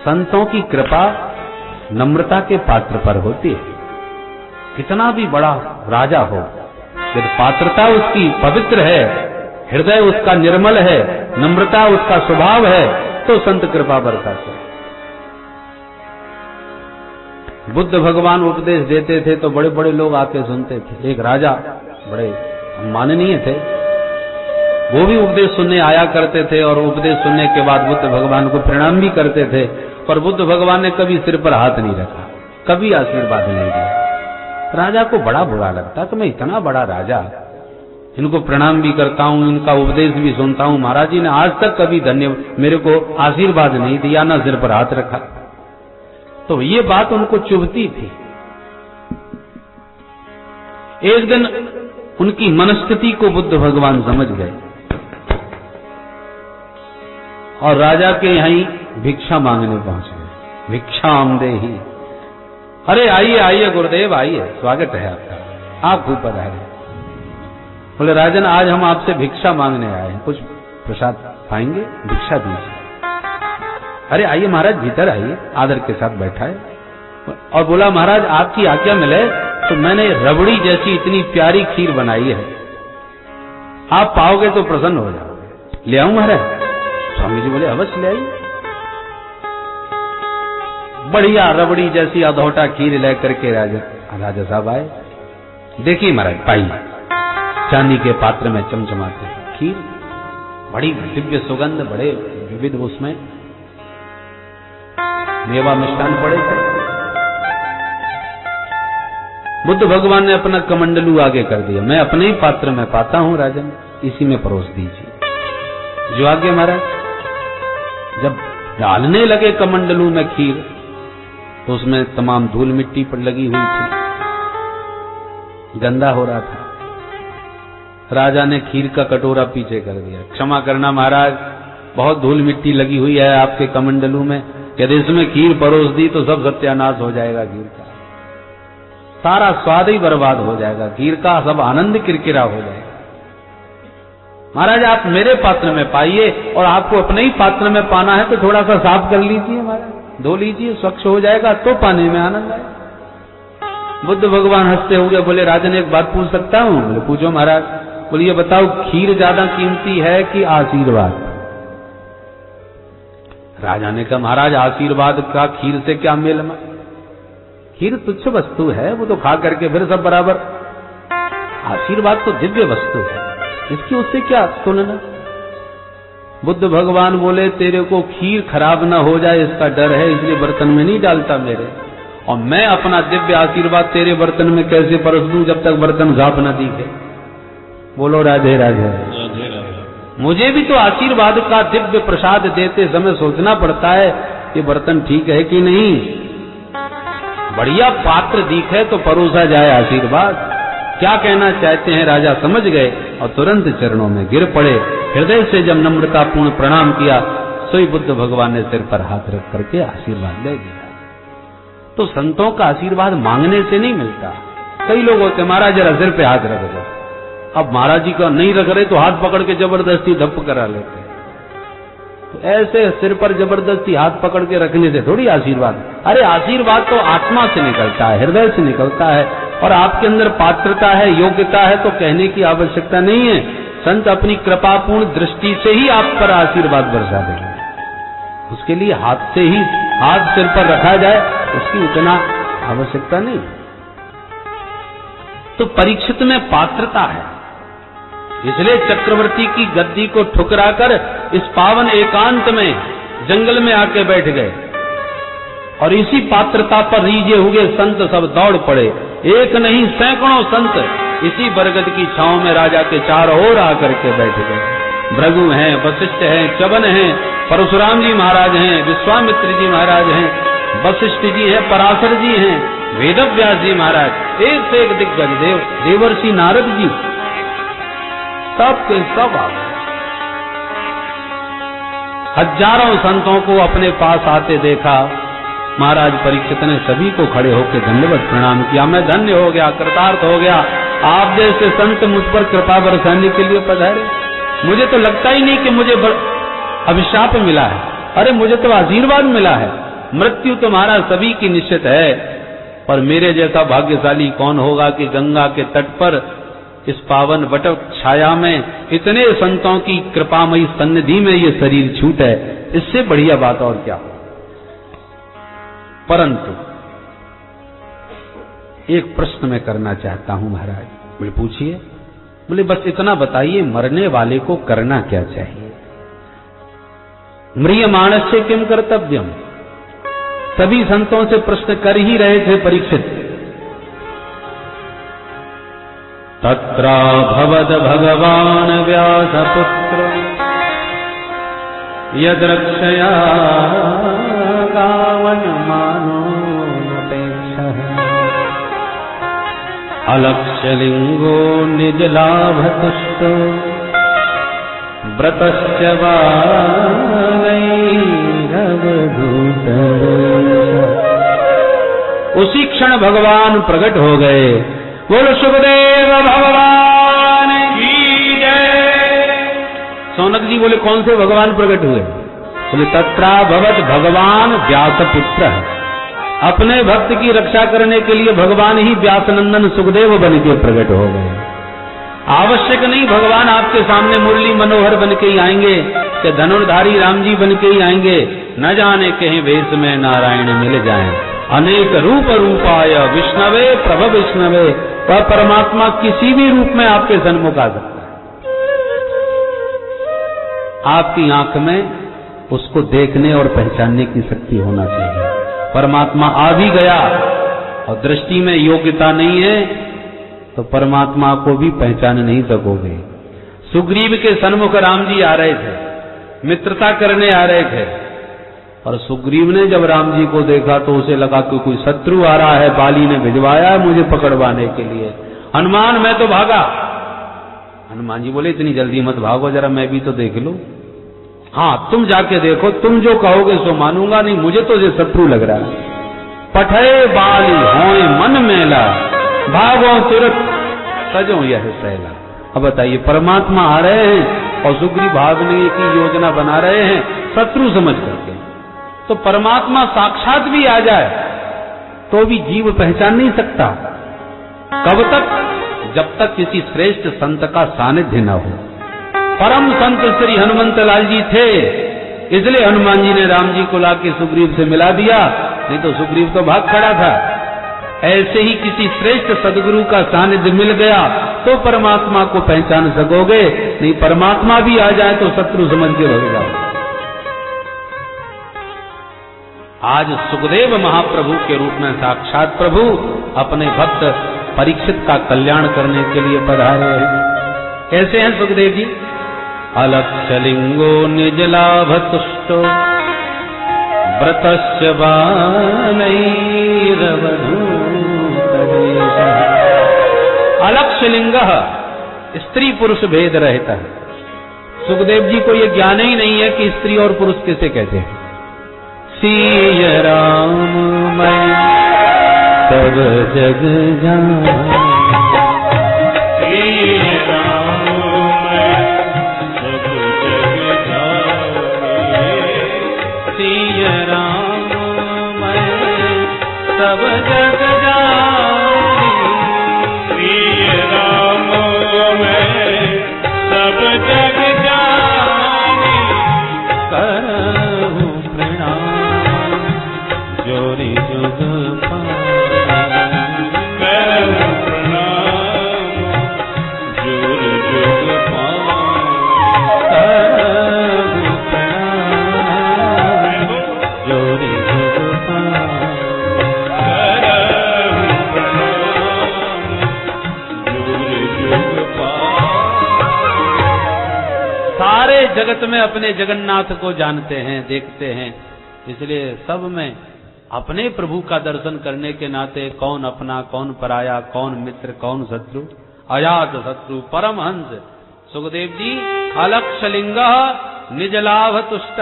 संतों की कृपा नम्रता के पात्र पर होती है। कितना भी बड़ा राजा हो, यदि पात्रता उसकी पवित्र है, हृदय उसका निर्मल है, नम्रता उसका स्वभाव है, तो संत कृपा बरसाते हैं। बुद्ध भगवान उपदेश देते थे तो बड़े बड़े लोग आके सुनते थे। एक राजा बड़े माननीय थे, वो भी उपदेश सुनने आया करते थे, और उपदेश सुनने के बाद बुद्ध भगवान को प्रणाम भी करते थे। पर बुद्ध भगवान ने कभी सिर पर हाथ नहीं रखा, कभी आशीर्वाद नहीं दिया। राजा को बड़ा बुरा लगता कि मैं इतना बड़ा राजा, इनको प्रणाम भी करता हूं, इनका उपदेश भी सुनता हूं, महाराज जी ने आज तक कभी मेरे को आशीर्वाद नहीं दिया, ना सिर पर हाथ रखा। तो ये बात उनको चुभती थी। एक दिन उनकी मनस्थिति को बुद्ध भगवान समझ गए और राजा के यहीं भिक्षा मांगने पहुंच गए। भिक्षाम देहि। अरे आइए आइए गुरुदेव, आइए, स्वागत है आपका, आप ऊपर पधारे। बोले राजन, आज हम आपसे भिक्षा मांगने आए हैं, कुछ प्रसाद पाएंगे, भिक्षा दीजिए। अरे आइए महाराज, भीतर आइए, आदर के साथ बैठा है और बोला महाराज आपकी आज्ञा मिले तो मैंने रबड़ी जैसी इतनी प्यारी खीर बनाई है, आप पाओगे तो प्रसन्न हो जाओगे, ले आऊं महाराज? स्वामी जी बोले अवश्य ले आइए। बढ़िया रबड़ी जैसी अधौटा खीर लेकर के राजा साहब आए। देखिए महाराज, पाइए, चांदी के पात्र में चमचमाते खीर, बड़ी दिव्य सुगंध, बड़े विविध उसमें मेवा मिष्ठान पड़े थे। बुद्ध भगवान ने अपना कमंडलू आगे कर दिया, मैं अपने ही पात्र में पाता हूं राजन, इसी में परोस दीजिए। जो आगे महाराज जब डालने लगे कमंडलू में खीर तो उसमें तमाम धूल मिट्टी पर लगी हुई थी, गंदा हो रहा था। राजा ने खीर का कटोरा पीछे कर दिया। क्षमा करना महाराज, बहुत धूल मिट्टी लगी हुई है आपके कमंडलू में, यदि इसमें खीर परोस दी तो सब सत्यानाश हो जाएगा खीर का। सारा स्वाद ही बर्बाद हो जाएगा, खीर का सब आनंद किरकिरा हो जाएगा। महाराज आप मेरे पात्र में पाइए, और आपको अपने ही पात्र में पाना है तो थोड़ा सा साफ कर लीजिए महाराज, धो लीजिए, स्वच्छ हो जाएगा तो पाने में आनंद आएगा। बुद्ध भगवान हंसते हुए बोले, राजन एक बात पूछ सकता हूं? बोले पूछो महाराज। बोले ये बताओ, खीर ज्यादा कीमती है कि आशीर्वाद? राजा ने कहा, महाराज आशीर्वाद का खीर से क्या मेल में? खीर तुच्छ वस्तु है, वो तो खा करके फिर सब बराबर। आशीर्वाद तो दिव्य वस्तु है, इसकी उससे क्या तुलना? बुद्ध भगवान बोले, तेरे को खीर खराब ना हो जाए इसका डर है, इसलिए बर्तन में नहीं डालता मेरे, और मैं अपना दिव्य आशीर्वाद तेरे बर्तन में कैसे परस दूं जब तक बर्तन साफ न दिखे? बोलो राधे राधे। मुझे भी तो आशीर्वाद का दिव्य प्रसाद देते समय सोचना पड़ता है कि बर्तन ठीक है कि नहीं। बढ़िया पात्र दिखे तो परोसा जाए आशीर्वाद। क्या कहना चाहते हैं राजा समझ गए और तुरंत चरणों में गिर पड़े। हृदय से जब नम्रतापूर्ण प्रणाम किया, सोई बुद्ध भगवान ने सिर पर हाथ रख करके आशीर्वाद दे दिया। तो संतों का आशीर्वाद मांगने से नहीं मिलता। कई लोग होते, महाराज जरा सिर पे हाथ रख दो। अब महाराज जी का नहीं रख रहे तो हाथ पकड़ के जबरदस्ती धप करा लेते। तो ऐसे सिर पर जबरदस्ती हाथ पकड़ के रखने से थोड़ी आशीर्वाद। अरे आशीर्वाद तो आत्मा से निकलता है, हृदय से निकलता है, और आपके अंदर पात्रता है, योग्यता है, तो कहने की आवश्यकता नहीं है। संत अपनी कृपापूर्ण दृष्टि से ही आप पर आशीर्वाद बरसा देंगे। उसके लिए हाथ से ही हाथ सिर पर रखा जाए, उसकी उतना आवश्यकता नहीं। तो परीक्षित में पात्रता है, इसलिए चक्रवर्ती की गद्दी को ठुकराकर इस पावन एकांत में जंगल में आके बैठ गए, और इसी पात्रता पर रीझे हुए संत सब दौड़ पड़े। एक नहीं सैकड़ों संत इसी बरगद की छांव में राजा के चारों ओर आकर के बैठ गए। भृगु हैं, वशिष्ठ हैं, च्यवन हैं, परशुराम जी महाराज हैं, विश्वामित्र जी महाराज हैं, वशिष्ठ जी हैं, पराशर जी हैं, वेदव्यास जी महाराज, एक से एक दिग्गज देव, देवर्षि नारद जी, सब के सब आ गए। हजारों संतों को अपने पास आते देखा। महाराज परीक्षित ने सभी को खड़े होकर धन्यवाद प्रणाम किया। मैं धन्य हो गया, कृतार्थ हो गया, आप जैसे संत मुझ पर कृपा बरसाने के लिए पधारे। मुझे तो लगता ही नहीं कि मुझे अभिशाप मिला है, अरे मुझे तो आशीर्वाद मिला है। मृत्यु तुम्हारा सभी की निश्चित है, पर मेरे जैसा भाग्यशाली कौन होगा कि गंगा के तट पर इस पावन वट छाया में इतने संतों की कृपामयी सन्निधि में ये शरीर छूटे। इससे बढ़िया बात और क्या हो। परंतु एक प्रश्न मैं करना चाहता हूं महाराज। बोले पूछिए। बोले बस इतना बताइए, मरने वाले को करना क्या चाहिए? म्रियमाणस्य किम कर्तव्यम? सभी संतों से प्रश्न कर ही रहे थे परीक्षित। तत्रा भवद भगवान व्यासपुत्र यद्रक्षया गावन मानो नपेक्षः अलक्ष्य लिंगो निज लाभ तुष्टो व्रतश्च वानैरवधूत। उसी क्षण भगवान प्रकट हो गए। बोलो सुखदेव भगवान की जय। सौनक जी बोले कौन से भगवान प्रकट हुए? बोले तत्रा भवत भगवान व्यासपुत्र है। अपने भक्त की रक्षा करने के लिए भगवान ही व्यासनंदन सुखदेव बन के प्रकट हो गए। आवश्यक नहीं भगवान आपके सामने मुरली मनोहर बन के ही आएंगे कि धनुर्धारी राम जी बन के ही आएंगे। न जाने कहीं वेश में नारायण मिल जाएं। अनेक रूप रूपाय विष्णवे प्रभ विष्णवे। वह परमात्मा किसी भी रूप में आपके सन्मुख आ सकता है। आपकी आंख में उसको देखने और पहचानने की शक्ति होना चाहिए। परमात्मा आ भी गया और दृष्टि में योग्यता नहीं है तो परमात्मा को भी पहचान नहीं सकोगे। सुग्रीव के सन्मुख राम जी आ रहे थे, मित्रता करने आ रहे थे, और सुग्रीव ने जब राम जी को देखा तो उसे लगा कि कोई शत्रु आ रहा है, बाली ने भिजवाया है मुझे पकड़वाने के लिए। हनुमान मैं तो भागा। हनुमान जी बोले इतनी जल्दी मत भागो, जरा मैं भी तो देख लूं। हाँ तुम जाके देखो, तुम जो कहोगे सो मानूंगा, नहीं मुझे तो ये शत्रु लग रहा है। पठे बाली होए मन मेला, भागो तुरत सजो यह सैला। अब बताइए, परमात्मा आ रहे हैं और सुग्रीव भागने की योजना बना रहे हैं शत्रु समझ करके। तो परमात्मा साक्षात भी आ जाए तो भी जीव पहचान नहीं सकता। कब तक? जब तक किसी श्रेष्ठ संत का सानिध्य न हो। परम संत श्री हनुमंत लाल जी थे, इसलिए हनुमान जी ने राम जी को लाके सुग्रीव से मिला दिया, नहीं तो सुग्रीव तो भाग खड़ा था। ऐसे ही किसी श्रेष्ठ सदगुरु का सानिध्य मिल गया तो परमात्मा को पहचान सकोगे, नहीं परमात्मा भी आ जाए तो शत्रु समझ के भग जाओ। आज सुखदेव महाप्रभु के रूप में साक्षात प्रभु अपने भक्त परीक्षित का कल्याण करने के लिए पधारे हैं। कैसे हैं सुखदेव जी? अलक्षलिंगो निज लाभ तुष्टो व्रतस्य अलक्षलिंग, स्त्री पुरुष भेद रहता है। सुखदेव जी को यह ज्ञान ही नहीं है कि स्त्री और पुरुष किसे कहते हैं। सिय राम मैं सब जग जान, सिय राम मैं सब जग जाने, सिय राम मैं सब जग जाने, सिय राम मैं सब जग जाने, करहूं प्रणाम जोरी जुग पाने, करहूं प्रणाम जोरी जुग पाने, करहूं प्रणाम जोरी जुग पाने, करहूं प्रणाम जोरी जुग पाने। सारे जगत में अपने जगन्नाथ को जानते हैं, देखते हैं, इसलिए सब में अपने प्रभु का दर्शन करने के नाते कौन अपना कौन पराया, कौन मित्र कौन शत्रु, अजात शत्रु परमहंस सुखदेव जी अलक्षलिंग निज लाभ तुष्ट,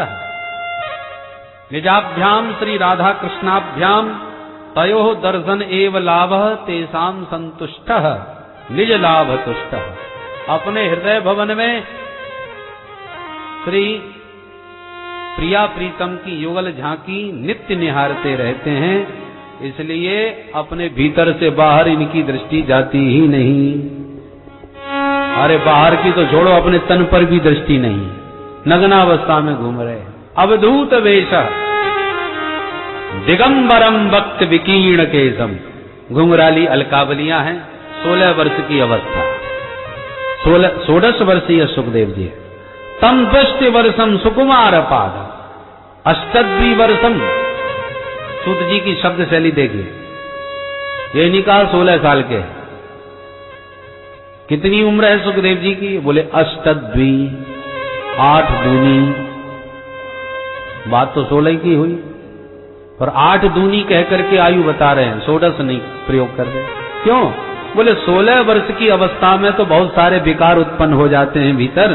निजाभ्याम श्री राधा कृष्णाभ्याम तयो दर्शन एव लाभ तेसाम संतुष्ट, निज लाभ तुष्ट। अपने हृदय भवन में श्री प्रिया प्रीतम की युगल झांकी नित्य निहारते रहते हैं, इसलिए अपने भीतर से बाहर इनकी दृष्टि जाती ही नहीं। अरे बाहर की तो छोड़ो, अपने तन पर भी दृष्टि नहीं, नग्नावस्था में घूम रहे। अवधूत वेश दिगंबरम वक्त विकीर्ण केशम, घुंघराली अलकावलियां हैं। 16 वर्ष की अवस्था, 16 वर्षीय सुखदेव जी। तम दृष्टि वर्षम सुकुमार पाद अष्टद्वि वर्षम, सूत जी की शब्द शैली देखिए, ये नहीं कहा 16 साल के। कितनी उम्र है सुखदेव जी की? बोले अष्टद्वि, 8 दूनी। बात तो 16 की हुई, पर 8 दूनी कह करके आयु बता रहे हैं, 16 नहीं प्रयोग कर रहे। क्यों? बोले 16 वर्ष की अवस्था में तो बहुत सारे विकार उत्पन्न हो जाते हैं भीतर,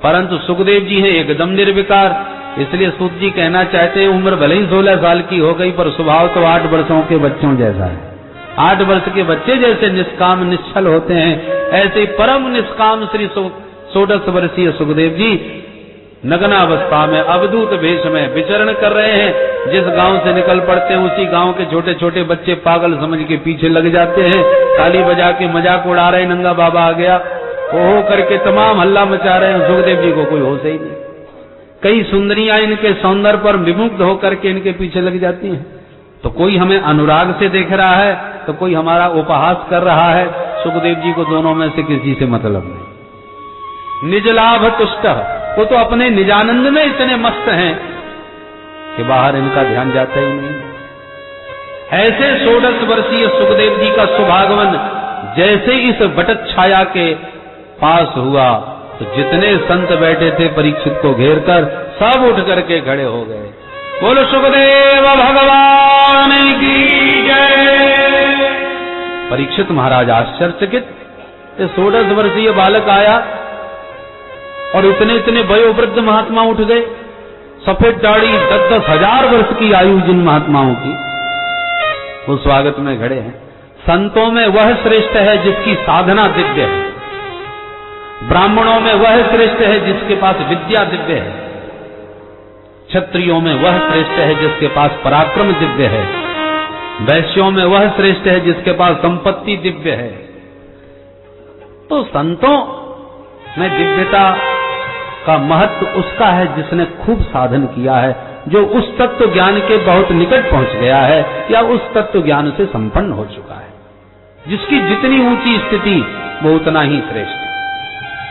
परंतु सुखदेव जी हैं एकदम निर्विकार। इसलिए सूत जी कहना चाहते हैं उम्र भले ही 16 साल की हो गई, पर स्वभाव तो 8 वर्षों के बच्चों जैसा है। 8 वर्ष के बच्चे जैसे निष्काम निश्चल होते हैं, ऐसे परम निष्काम श्री 16 वर्षीय सुखदेव जी नग्नावस्था में अवधूत वेश में विचरण कर रहे हैं। जिस गांव से निकल पड़ते हैं उसी गांव के छोटे छोटे बच्चे पागल समझ के पीछे लग जाते हैं, ताली बजा के मजाक उड़ा रहे हैं, नंगा बाबा आ गया ओहो करके तमाम हल्ला मचा रहे हैं। सुखदेव जी को कोई होश ही नहीं। कई सुंदरियां इनके सौंदर्य पर विमुग्ध होकर के इनके पीछे लग जाती हैं। तो कोई हमें अनुराग से देख रहा है तो कोई हमारा उपहास कर रहा है। सुखदेव जी को दोनों में से किसी से मतलब नहीं। निज लाभ तुष्ट, वो तो अपने निजानंद में इतने मस्त हैं कि बाहर इनका ध्यान जाता ही नहीं। ऐसे 16 वर्षीय सुखदेव जी का सुभागमन जैसे इस बटक छाया के पास हुआ तो जितने संत बैठे थे परीक्षित को घेरकर सब उठ करके खड़े हो गए। बोलो सुखदेव भगवान की जय। परीक्षित महाराज आश्चर्यचकित, 16 वर्षीय बालक आया और इतने इतने वयोवृद्ध महात्मा उठ गए। सफेद दाढ़ी, 10-10 हजार वर्ष की आयु जिन महात्माओं की, वो स्वागत में खड़े हैं। संतों में वह श्रेष्ठ है जिसकी साधना दिव्य है, ब्राह्मणों में वह श्रेष्ठ है जिसके पास विद्या दिव्य है, क्षत्रियों में वह श्रेष्ठ है जिसके पास पराक्रम दिव्य है, वैश्यों में वह श्रेष्ठ है जिसके पास संपत्ति दिव्य है। तो संतों में दिव्यता का महत्व उसका है जिसने खूब साधन किया है, जो उस तत्व ज्ञान के बहुत निकट पहुंच गया है या उस तत्व ज्ञान से संपन्न हो चुका है। जिसकी जितनी ऊंची स्थिति वो उतना ही श्रेष्ठ।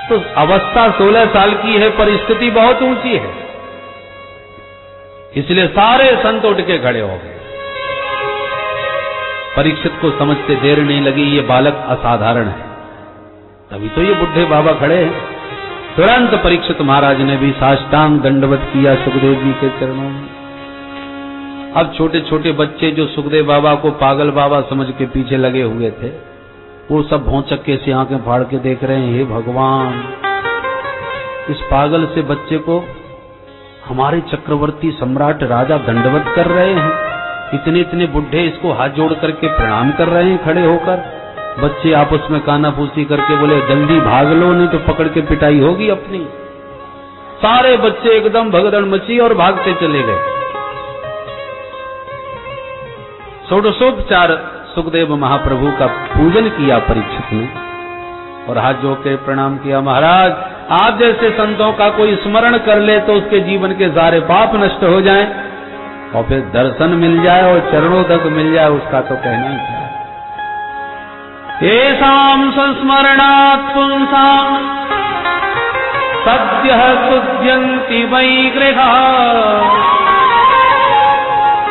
तो अवस्था 16 साल की है पर स्थिति बहुत ऊंची है, इसलिए सारे संत उठ के खड़े हो गए। परीक्षित को समझते देर नहीं लगी, ये बालक असाधारण है। तभी तो ये बुढ़े बाबा खड़े हैं। तुरंत परीक्षित महाराज ने भी साष्टांग दंडवत किया सुखदेव जी के चरणों में। अब छोटे छोटे बच्चे जो सुखदेव बाबा को पागल बाबा समझ के पीछे लगे हुए थे, वो सब भौचक्के से आंखें फाड़ के देख रहे हैं, हे भगवान, इस पागल से बच्चे को हमारे चक्रवर्ती सम्राट राजा दंडवत कर रहे हैं। इतने इतने बुढ़े इसको हाथ जोड़ करके प्रणाम कर रहे हैं खड़े होकर। बच्चे आपस में कानाफूसी करके बोले, जल्दी भाग लो नहीं तो पकड़ के पिटाई होगी अपनी। सारे बच्चे एकदम भगदड़ मची और भागते चले गए। षोडशोपचार सुखदेव महाप्रभु का पूजन किया परीक्षित ने और हाथ जोड़ के प्रणाम किया। महाराज, आप जैसे संतों का कोई स्मरण कर ले तो उसके जीवन के सारे पाप नष्ट हो जाएं और फिर दर्शन मिल जाए और चरणों तक मिल जाए, उसका तो कहना ही क्या है। येषां संस्मरणात् पुंसां सद्यः शुध्यन्ति वै गृहाः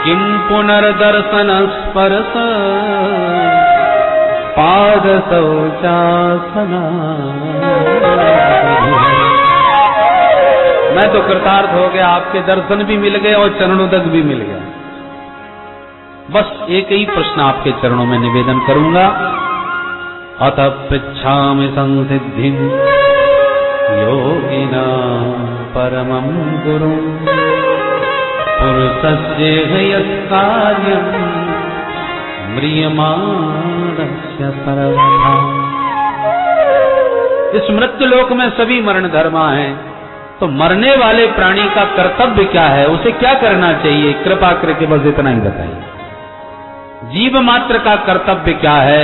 किं पुनर्दर्शनस्पर्श पादशौचासना। मैं तो कृतार्थ हो गया, आपके दर्शन भी मिल गए और चरणों तक भी मिल गया। बस एक ही प्रश्न आपके चरणों में निवेदन करूंगा। अतः पृच्छामि संसिद्धिं योगिनां परमं गुरुं पुरुषस्य यत्कार्यं म्रियमाणस्य सर्वथा। इस मृत्युलोक में सभी मरण धर्मा हैं, तो मरने वाले प्राणी का कर्तव्य क्या है, उसे क्या करना चाहिए, कृपा करके बस इतना ही बताइए। जीव मात्र का कर्तव्य क्या है,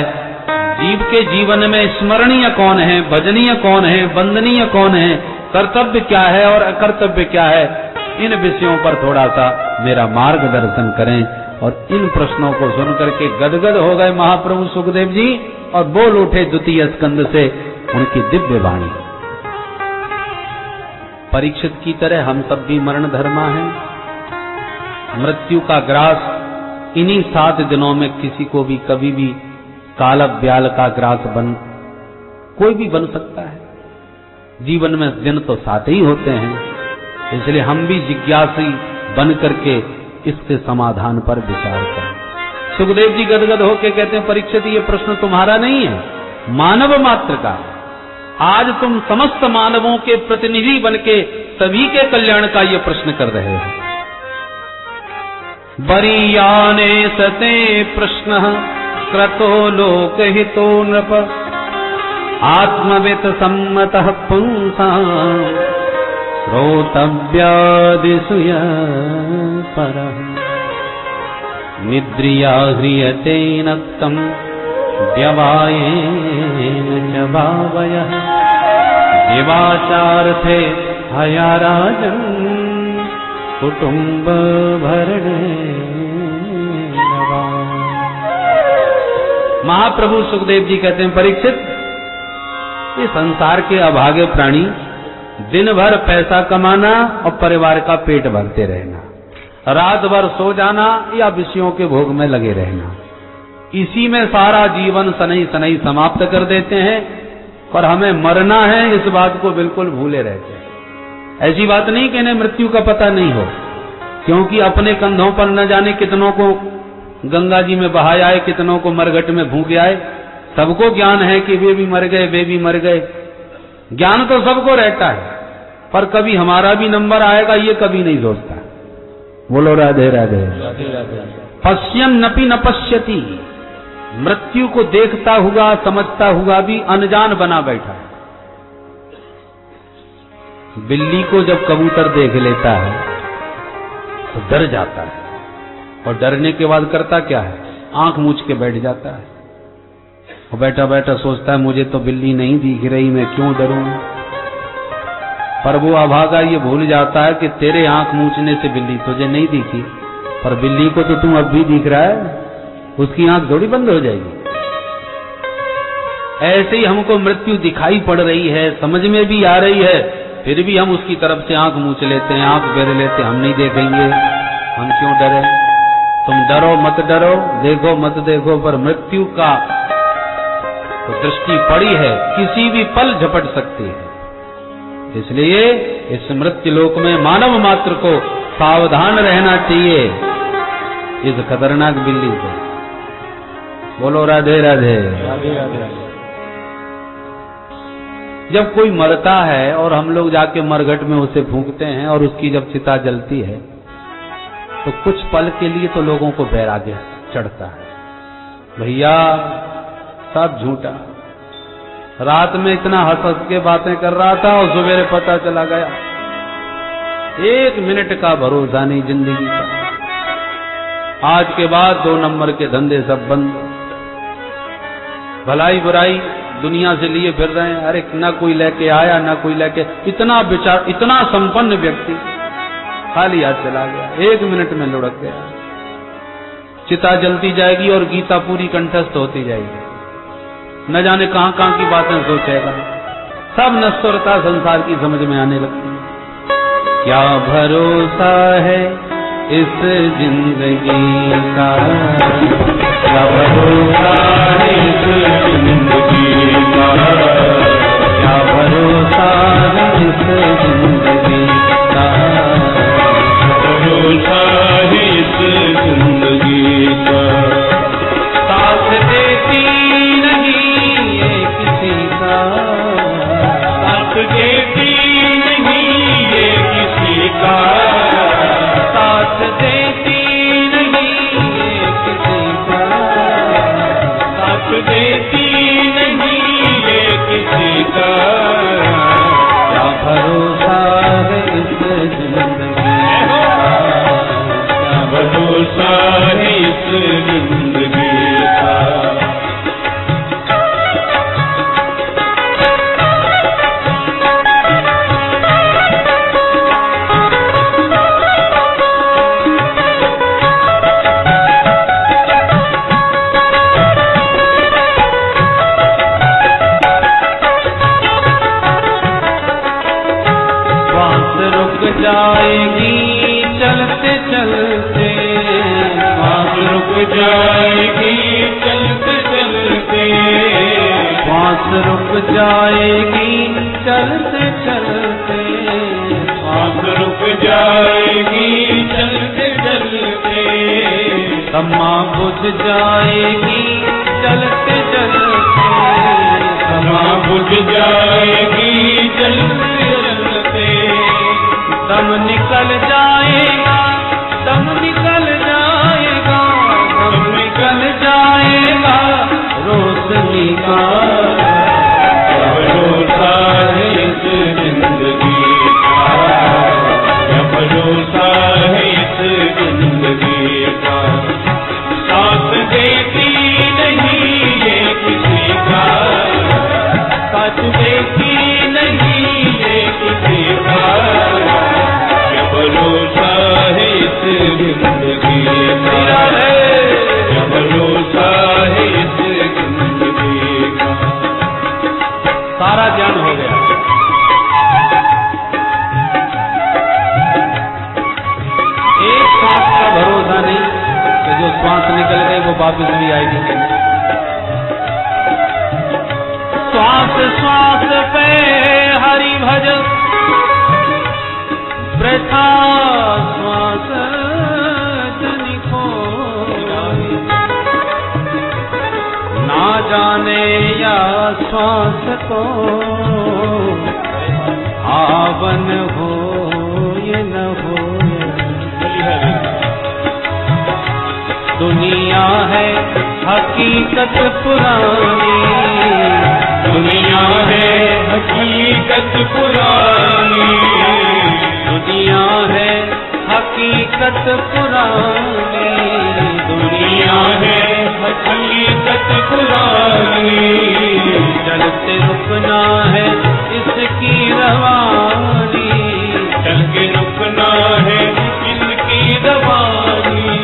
जीव के जीवन में स्मरणीय कौन है, भजनीय कौन है, वंदनीय कौन है, कर्तव्य क्या है और अकर्तव्य क्या है, इन विषयों पर थोड़ा सा मेरा मार्गदर्शन करें। और इन प्रश्नों को सुनकर के गदगद हो गए महाप्रभु सुखदेव जी और बोल उठे द्वितीय स्कंद से उनकी दिव्य वाणी। परीक्षित की तरह हम सब भी मरण धर्मा हैं। मृत्यु का ग्रास इन्हीं 7 दिनों में किसी को भी कभी भी काल ब्याल का ग्रास कोई भी बन सकता है। जीवन में दिन तो 7 ही होते हैं, इसलिए हम भी जिज्ञासी बन करके इसके समाधान पर विचार करें। सुखदेव जी गदगद होकर कहते हैं, परीक्षित ये प्रश्न तुम्हारा नहीं है, मानव मात्र का। आज तुम समस्त मानवों के प्रतिनिधि बनके सभी के कल्याण का ये प्रश्न कर रहे हो। बरीयाने सते प्रश्न क्रतो लोकहितो नृप आत्मवित सम्मतः पुंसां श्रोतव्यादिषु परः निद्रिया ह्रियते नक्तं व्यवायेन च भावयः दिवाचार्थे हया राजन् कुटुम्ब भरणे। महाप्रभु सुखदेव जी कहते हैं, परीक्षित, ये संसार के अभागे प्राणी दिन भर पैसा कमाना और परिवार का पेट भरते रहना, रात भर सो जाना या विषयों के भोग में लगे रहना, इसी में सारा जीवन सनई सनई समाप्त कर देते हैं। पर हमें मरना है इस बात को बिल्कुल भूले रहते हैं। ऐसी बात नहीं कि इन्हें मृत्यु का पता नहीं हो, क्योंकि अपने कंधों पर न जाने कितनों को गंगा जी में बहाया आए, कितनों को मरघट में भूखे आए। सबको ज्ञान है कि वे भी मर गए, वे भी मर गए। ज्ञान तो सबको रहता है, पर कभी हमारा भी नंबर आएगा ये कभी नहीं सोचता। बोलो राधे राधे। पश्यन नपि न पश्यति, मृत्यु को देखता हुआ समझता हुआ भी अनजान बना बैठा है। बिल्ली को जब कबूतर देख लेता है तो डर जाता है, और डरने के बाद करता क्या है, आंख मूछ के बैठ जाता है, और बैठा बैठा सोचता है मुझे तो बिल्ली नहीं दिख रही, मैं क्यों डरूं। पर वो अभागा ये भूल जाता है कि तेरे आंख मूछने से बिल्ली तुझे नहीं दिखी, पर बिल्ली को तो तुम अब भी दिख रहा है, उसकी आंख थोड़ी बंद हो जाएगी। ऐसे ही हमको मृत्यु दिखाई पड़ रही है, समझ में भी आ रही है, फिर भी हम उसकी तरफ से आंख मूछ लेते हैं, आंख फेर लेते हैं, हम नहीं देखेंगे, हम क्यों डरे। तुम डरो मत डरो, देखो मत देखो, पर मृत्यु का तो दृष्टि पड़ी है, किसी भी पल झपट सकती है। इसलिए इस मृत्यु लोक में मानव मात्र को सावधान रहना चाहिए इस खतरनाक बिल्ली से। बोलो राधे राधे। राधे राधे। जब कोई मरता है और हम लोग जाके मरघट में उसे फूंकते हैं और उसकी जब चिता जलती है तो कुछ पल के लिए तो लोगों को वैराग्य चढ़ता है, भैया सब झूठा, रात में इतना हंस हंस के बातें कर रहा था और सवेरे पता चला गया, 1 मिनट का भरोसा नहीं जिंदगी का। आज के बाद 2 नंबर के धंधे सब बंद, भलाई बुराई दुनिया से लिए फिर रहे हैं, अरे ना कोई लेके आया ना कोई लेके, इतना विचार, इतना संपन्न व्यक्ति खाली हाथ चला गया, 1 मिनट में लुढ़क गया। चिता जलती जाएगी और गीता पूरी कंठस्थ होती जाएगी, न जाने कहां कहां की बातें सोचेगा, सब नश्वरता संसार की समझ में आने लगती है। क्या भरोसा है इस जिंदगी का, क्या भरोसा है इस जिंदगी का, क्या भरोसा है इस जिंदगी का, भरोसा है इस जिंदगी का। साथ देती नहीं ये किसी का, साथ देती नहीं ये किसी का, साथ देती नहीं ये किसी का, साथ देती नहीं ये किसी का। क्या भरोसा है इस जिंदगी का, क्या भरोसा है इस जिंदगी का। जाएगी चलते चलते, सांस रुक जाएगी चलते चलते, सांस रुक जाएगी चलते चलते, सांस रुक जाएगी चलते चलते, तम्मा बुझ जाएगी चलते चलते, तम्मा बुझ जाएगी चलते चलते, दम निकल जाएगा, दम निकल जाएगा, दम निकल जाएगा रोशनी का। क्या भरोसा है इस जिंदगी का, क्या भरोसा है इस जिंदगी का। साथ देती नहीं ये किसी का, साथ देती नहीं ये किसी का। भरोसा है इस जिंदगी का, क्या भरोसा है इस जिंदगी का। सारा ज्ञान हो गया, एक सांस का भरोसा नहीं कि जो श्वास निकल गई वो वापस भी आएगी कि नहीं। श्वास श्वास पे हरि भज, वृथा श्वास जनि खोई, ना जाने या श्वास को आवन हो ये न हो। दुनिया है हकीकत पुरानी, दुनिया है हकीकत पुरानी, दुनिया है हकीकत पुरानी, दुनिया है हकीकत पुरानी। चलते रुकना है इसकी रवानी, चल के रुकना है इसकी रवानी।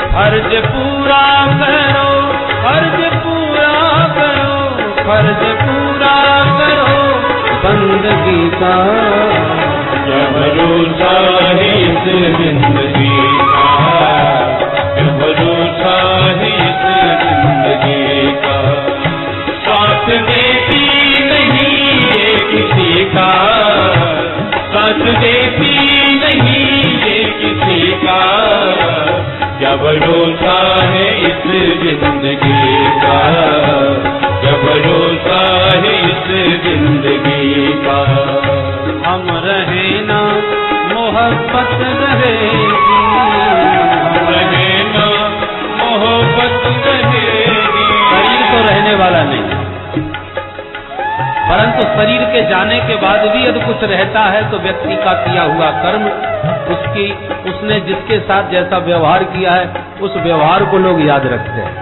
फर्ज पूरा करो, फर्ज पूरा करो, फर्ज पूरा करो बंदगी का, क्या भरोसा है इस जिंदगी का, क्या भरोसा है इस जिंदगी का। साथ देती नहीं ये किसी का, साथ देती नहीं ये किसी का, क्या भरोसा है इस जिंदगी का, क्या भरोसा है इस जिंदगी का। हम रहे ना मोहब्बत रहेगी, हम रहे ना मोहब्बत रहेगी। शरीर तो रहने वाला नहीं, परंतु शरीर के जाने के बाद भी यदि कुछ रहता है तो व्यक्ति का किया हुआ कर्म, उसने जिसके साथ जैसा व्यवहार किया है उस व्यवहार को लोग याद रखते हैं।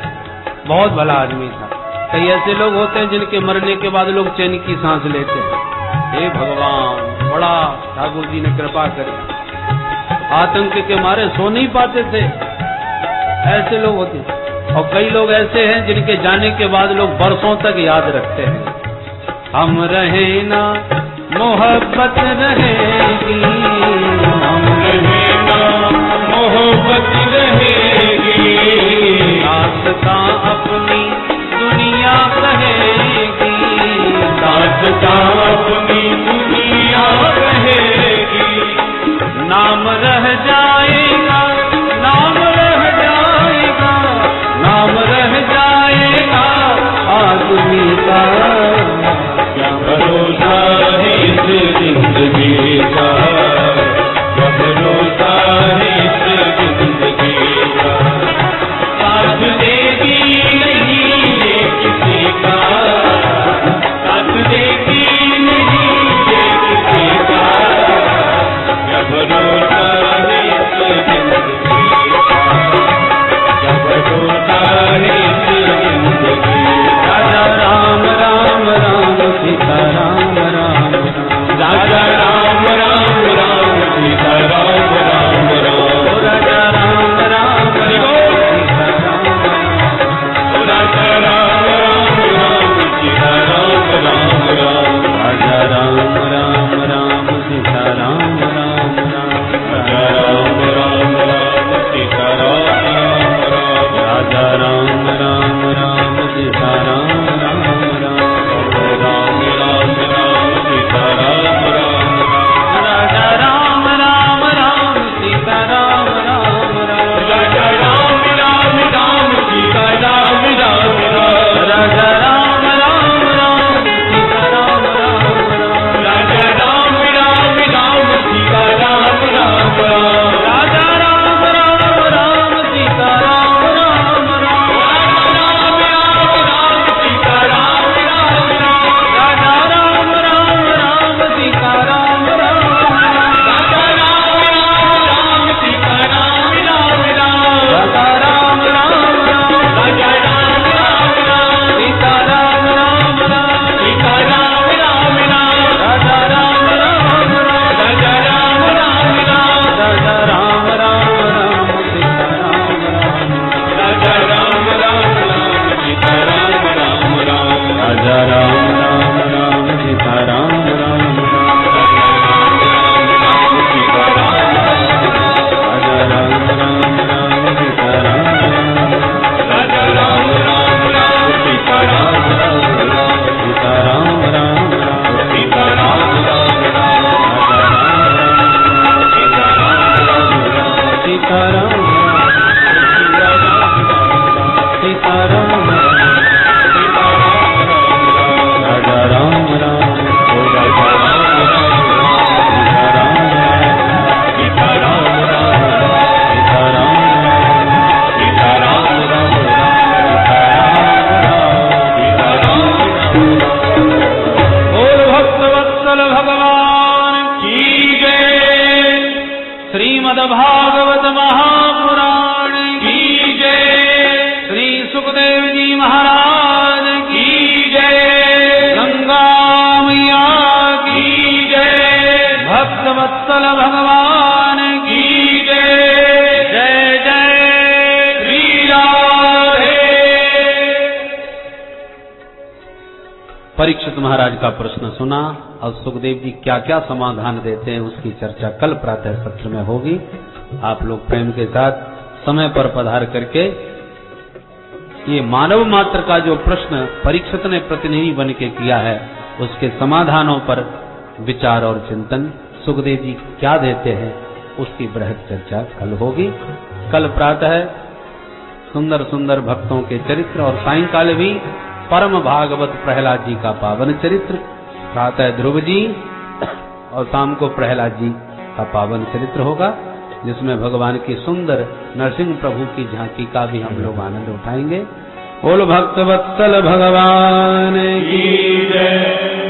बहुत भला आदमी था। कई ऐसे लोग होते हैं जिनके मरने के बाद लोग चैन की सांस लेते हैं। हे भगवान, बड़ा ठाकुर जी ने कृपा करी, आतंक के मारे सो नहीं पाते थे, ऐसे लोग होते हैं। और कई लोग ऐसे हैं जिनके जाने के बाद लोग बरसों तक याद रखते हैं। हम रहे ना मोहब्बत रहेगी, हम रहे ना मोहब्बत रहेगी। दास्तां अपनी दुनिया कहेगी, दास्तां अपनी दुनिया कहेगी। नाम रह जाएगा, नाम रह जाएगा, नाम रह जाएगा आदमी का, क्या भरोसा है इस जिंदगी का, क्या भरोसा है इस जिंदगी का। साथ देगी नहीं ये किसी का, साथ देगी नहीं ये किसी का, क्या भरोसा है इस जिंदगी का, क्या भरोसा है इस जिंदगी का। राजा राम राम राम सीता राम राम राम, राजा राम राम राम सीता राम राम राम। राजा राम राम सीता राम, राजा राम राम राम सीता राम राम राम। राजा राम राम राम सीता राम राम राम, राजा राम राम राम सीता राम राम राम। राजा राम राम राम सीता राम राम राम, राम राम राम सीता राम राम राम। राजा राम राम राम सीता राम राम राम, राजा राम राम राम सीता राम राम राम। राजा राम राम राम सीता राम राम राम, राजा राम राम राम सीता राम राम राम। राजा राम राम राम सीता राम राम राम, राम राम राम सीता राम राम राम। राजा राम राम राम सीता राम राम राम, राजा राम राम सीता राम राम राम। राजा राम राम राम राजा राम राम राम सीता राम राम राम, सीता राम राम राम। राजा राम राम राम, राजा राम राम राम। राजा राम राम राम सीता राम राम, राजा राम राम राम सीता राम राम राम। राजा राम राम राम सीता राम राम राम, सीता राम राम राम। राजा राम राम राम सीता राम राम, राजा राम राम राम सीता राम राम राम। सीता राम राम राम, सीता राम राम राम। सीता राम राम, सीता राम, वत्सल भगवान की जय। जय जय श्री राधे। परीक्षित महाराज का प्रश्न सुना और सुखदेव जी क्या क्या समाधान देते हैं उसकी चर्चा कल प्रातः सत्र में होगी। आप लोग प्रेम के साथ समय पर पधार करके ये मानव मात्र का जो प्रश्न परीक्षित ने प्रतिनिधि बन के किया है उसके समाधानों पर विचार और चिंतन सुखदेव जी क्या देते हैं उसकी बृहद चर्चा कल होगी। कल प्रातः सुंदर सुंदर भक्तों के चरित्र और सायंकाल भी परम भागवत प्रहलाद जी का पावन चरित्र, प्रातः ध्रुव जी और शाम को प्रहलाद जी का पावन चरित्र होगा जिसमें भगवान की सुंदर नरसिंह प्रभु की झांकी का भी हम लोग आनंद उठाएंगे। बोल भक्त वत्सल भगवान की जय।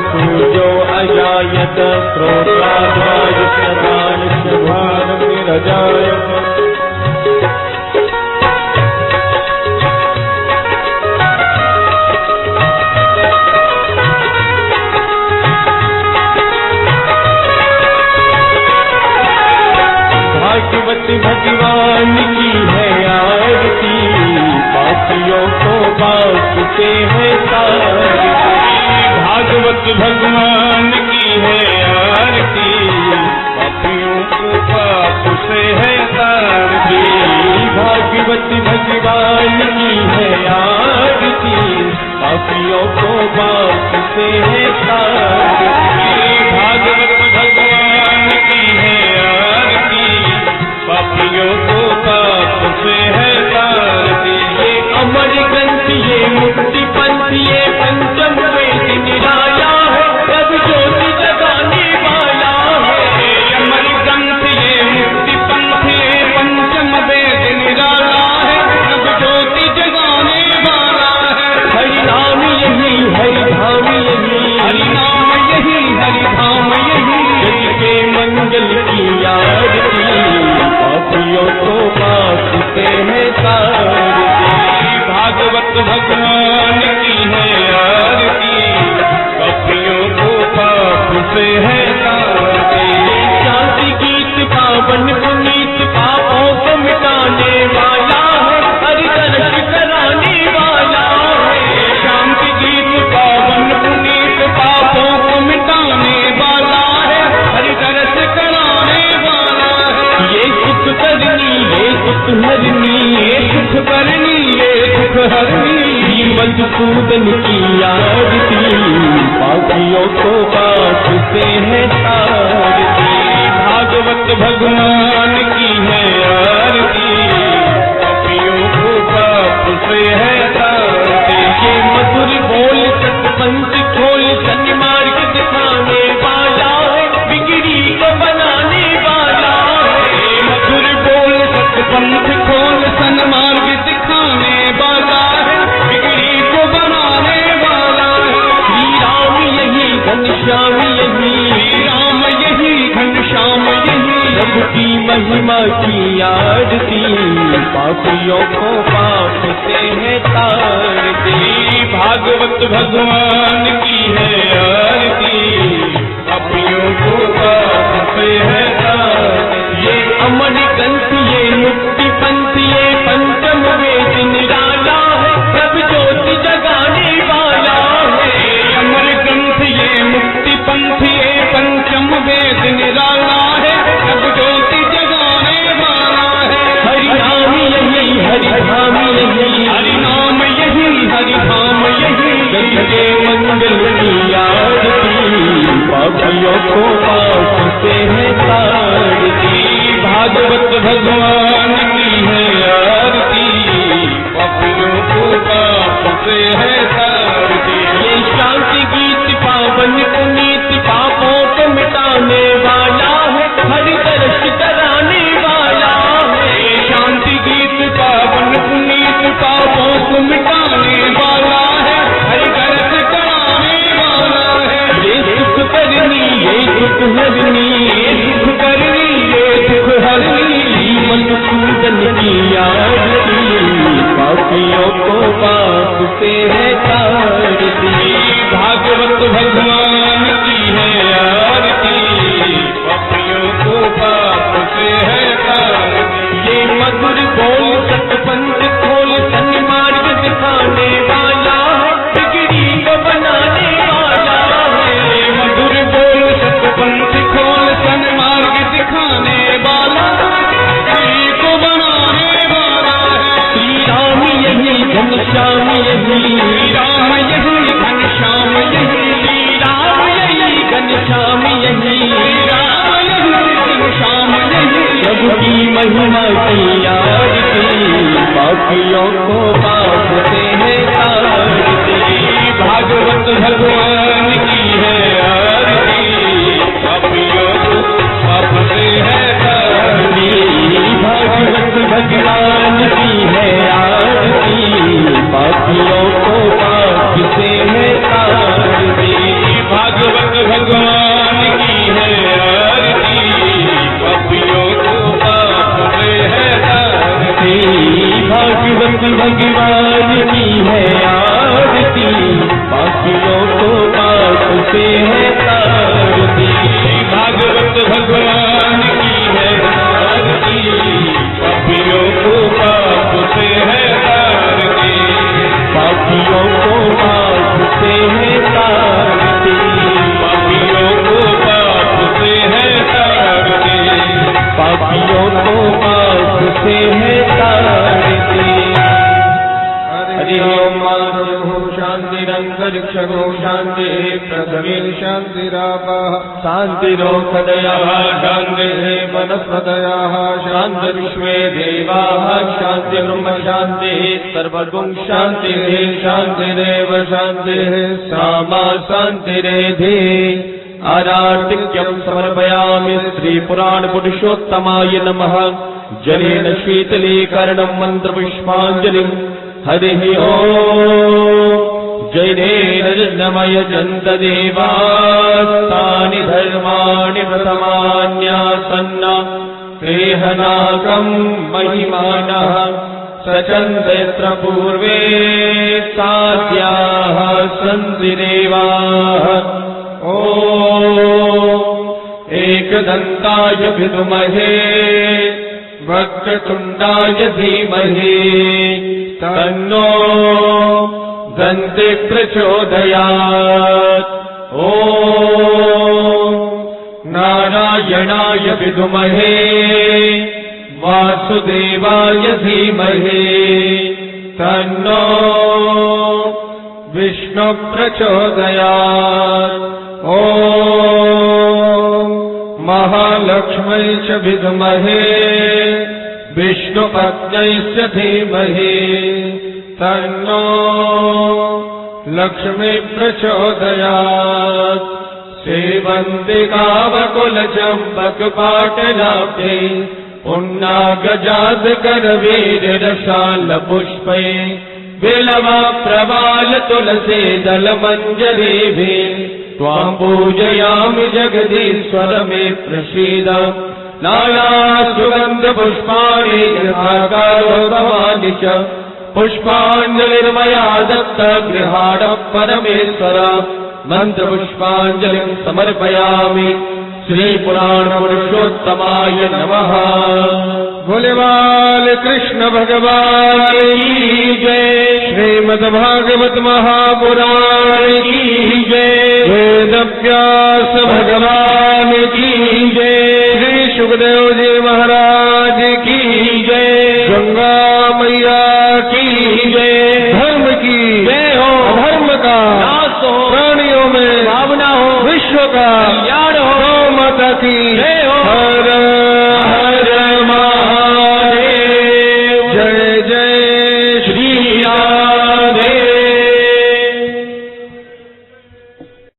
सूर्यो अजायत भागवत भगवान की है आरती, पापियों को बाँटते हैं सारती। भागवत भगवान की है आरती, पापियों को पाप से है तारती। भागवत भगवान की है आरती, पापियों को पाप से है तारती। भागवत भगवान की है आरती, पापियों को पाप से है तारती। ये अमर ग्रंथ ये मुक्ति पंथ ये पंचम वेद निराला है, सब ज्योति जगाने वाला है। अमर ग्रंथ ये मुक्ति पंथ ये पंचम वेद निराला है, सब ज्योति जगाने वाला है। हरि नाम यही हरि धाम यही, हरि नाम यही हरि धाम यही। जग के मंगल की आरती, पापियों को बाँटते हैं सारती। भागवत भगवान की है आरती, पापियों को पाप से है तारती। शांति गीत पावन पुनीत पापों को मिटाने वाला है, हरि दर्श कराने वाला है। शांति गीत पावन पुनीत पापों को मिटाने वाला है, हरि दर्श कराने वाला है। ये सुख करनी ये सुख हरनी, ये सुख करनी ये सुख हरनी। मधुसूदन की आरती, पापियों को बाँटते हैं तारती। भागवत भगवान की है आरती, पापियों को पाप से है तारती। ये मधुर बोल सतपंथ खोल सन्मार्ग दिखाने वाला है, बिगड़ी को बनाने वाला है। मधुर बोल सतपंथ खोल सन्मार्ग दिखाने वाला है, बिगड़ी को बनाने वाला है। श्री राम यही घनश्याम यही, श्री राम यही घनश्याम यही। प्रभु की महिमा की आरती, पापियों को पाप से है तारती। भागवत भगवान की है आरती, पापियों को पाप से है तारती। ये अमर ग्रंथ ये मुक्ति पंथ ये पंचम वेद निराला है, सब ज्योति जगाने वाला है। अमर ग्रंथ ये मुक्ति पंथ ये पंचम वेद निराला है, सब ज्योति जगाने वाला है। हरि नाम यही हरि धाम यही, हरि नाम यही हरि धाम यही। जग के मंगल की आरती, पापियों को बाँटते हैं तारती। भागवत भगवान की है आरती, पापियों को पाप से है तारती। ये शांति गीत पावन पुनीत पापों को मिटाने वाला है, करनी ये सुख हरनी, सुख करनी ये सुख हरनी, मधुसूदन की आरती पापियों को पाप से है तारती। भागवत भगवान की है आरती पापियों को पाप से है तारती। ये मधुर बोल सतपंथ खोल सन्मार्ग दिखाने वाला, बिगड़ी को बनाने वाला है। मधुर बोल सतपंथ खोल सन्मार्ग दिखाने वाला, बिगड़ी को बनाने वाला है। श्री राम यही घनश्याम यही, श्री राम यही घनश्याम यही, श्री राम यही घनश्याम यही, श्री राम यही घनश्याम यही। प्रभु की महिमा की आरती पापियों को पाप से है तारती। भागवत भगवान की है आरती पापियों को पाप से है तारती। भागवत भगवान की है आरती पापियों को पाप से है तारती। भागवत भगवान की है आरती पापियों को पाप से है तारती। भागवत भगवान की है आरती पापियों को पाप से है तारती। भागवत भगवान की है आरती पापियों को पाप से है तारती। पापियों को पाप से है तारती। पापियों को पाप से है तारती। पापियों को पाप से है तारती। हरि ओम शांतिरंतरिक्षगो शांति पृथ्वी शांतिरापः शांतिरोषधयः शान्तिः वनस्पतयः शान्तिर्विश्वे देवाः शान्ति ब्रह्म शान्तिः सर्वगुण शान्तिः शान्तिरेव शान्तिः सामा शान्तिरेधि। आराटिक्यं समर्पयामि श्रीपुराणपुरुषोत्तमाय नमः। जलेन शीतलीकरणं मन्त्रपुष्पाञ्जलिं। हरिः ओम्। जैनेरजनमयजन्त देवास्तानि धर्माणि प्रथमान्यासन्न प्रेहनाकं महिमानः सचन्देत्र पूर्वे साध्याः सन्ति देवाः। ॐ एकदन्ताय विद्महे वक्रतुण्डाय धीमहि तन्नो दन्ति प्रचोदयात्। ॐ नारायणाय विद्महे वासुदेवाय धीमहि तन्नो विष्णु प्रचोदयात्। ॐ महालक्ष्मै च विद्महे विष्णुपत्न्यै च धीमहि तन्नो लक्ष्मी प्रचोदयात्। सेवन्तिकावकुलचम्पकपाटलाब्धे पुण्णागजातकरवीररसालपुष्पै बिल्वा प्रवाल तुलसी दलमञ्जरीभिः त्वां पूजयामि जगदीश्वर मे प्रसीद। नाना सुगन्धपुष्पाणि यथाकालो भवानि च पुष्पाञ्जलिर्मया दत्त गृहाण परमेश्वर। मन्त्रपुष्पाञ्जलिं समर्पयामि श्रीपुराणपुरुषोत्तमाय नमः। भोलेबाल कृष्ण भगवान की जय। श्रीमद्भागवत महापुराण की जय। वेदव्यास भगवान की जय। श्री सुखदेव जी महाराज की जय। गंगा मैया की जय। धर्म की जय हो। धर्म का नाश हो। प्राणियों में भावना हो। विश्व का कल्याण हो। गौ माता की जय।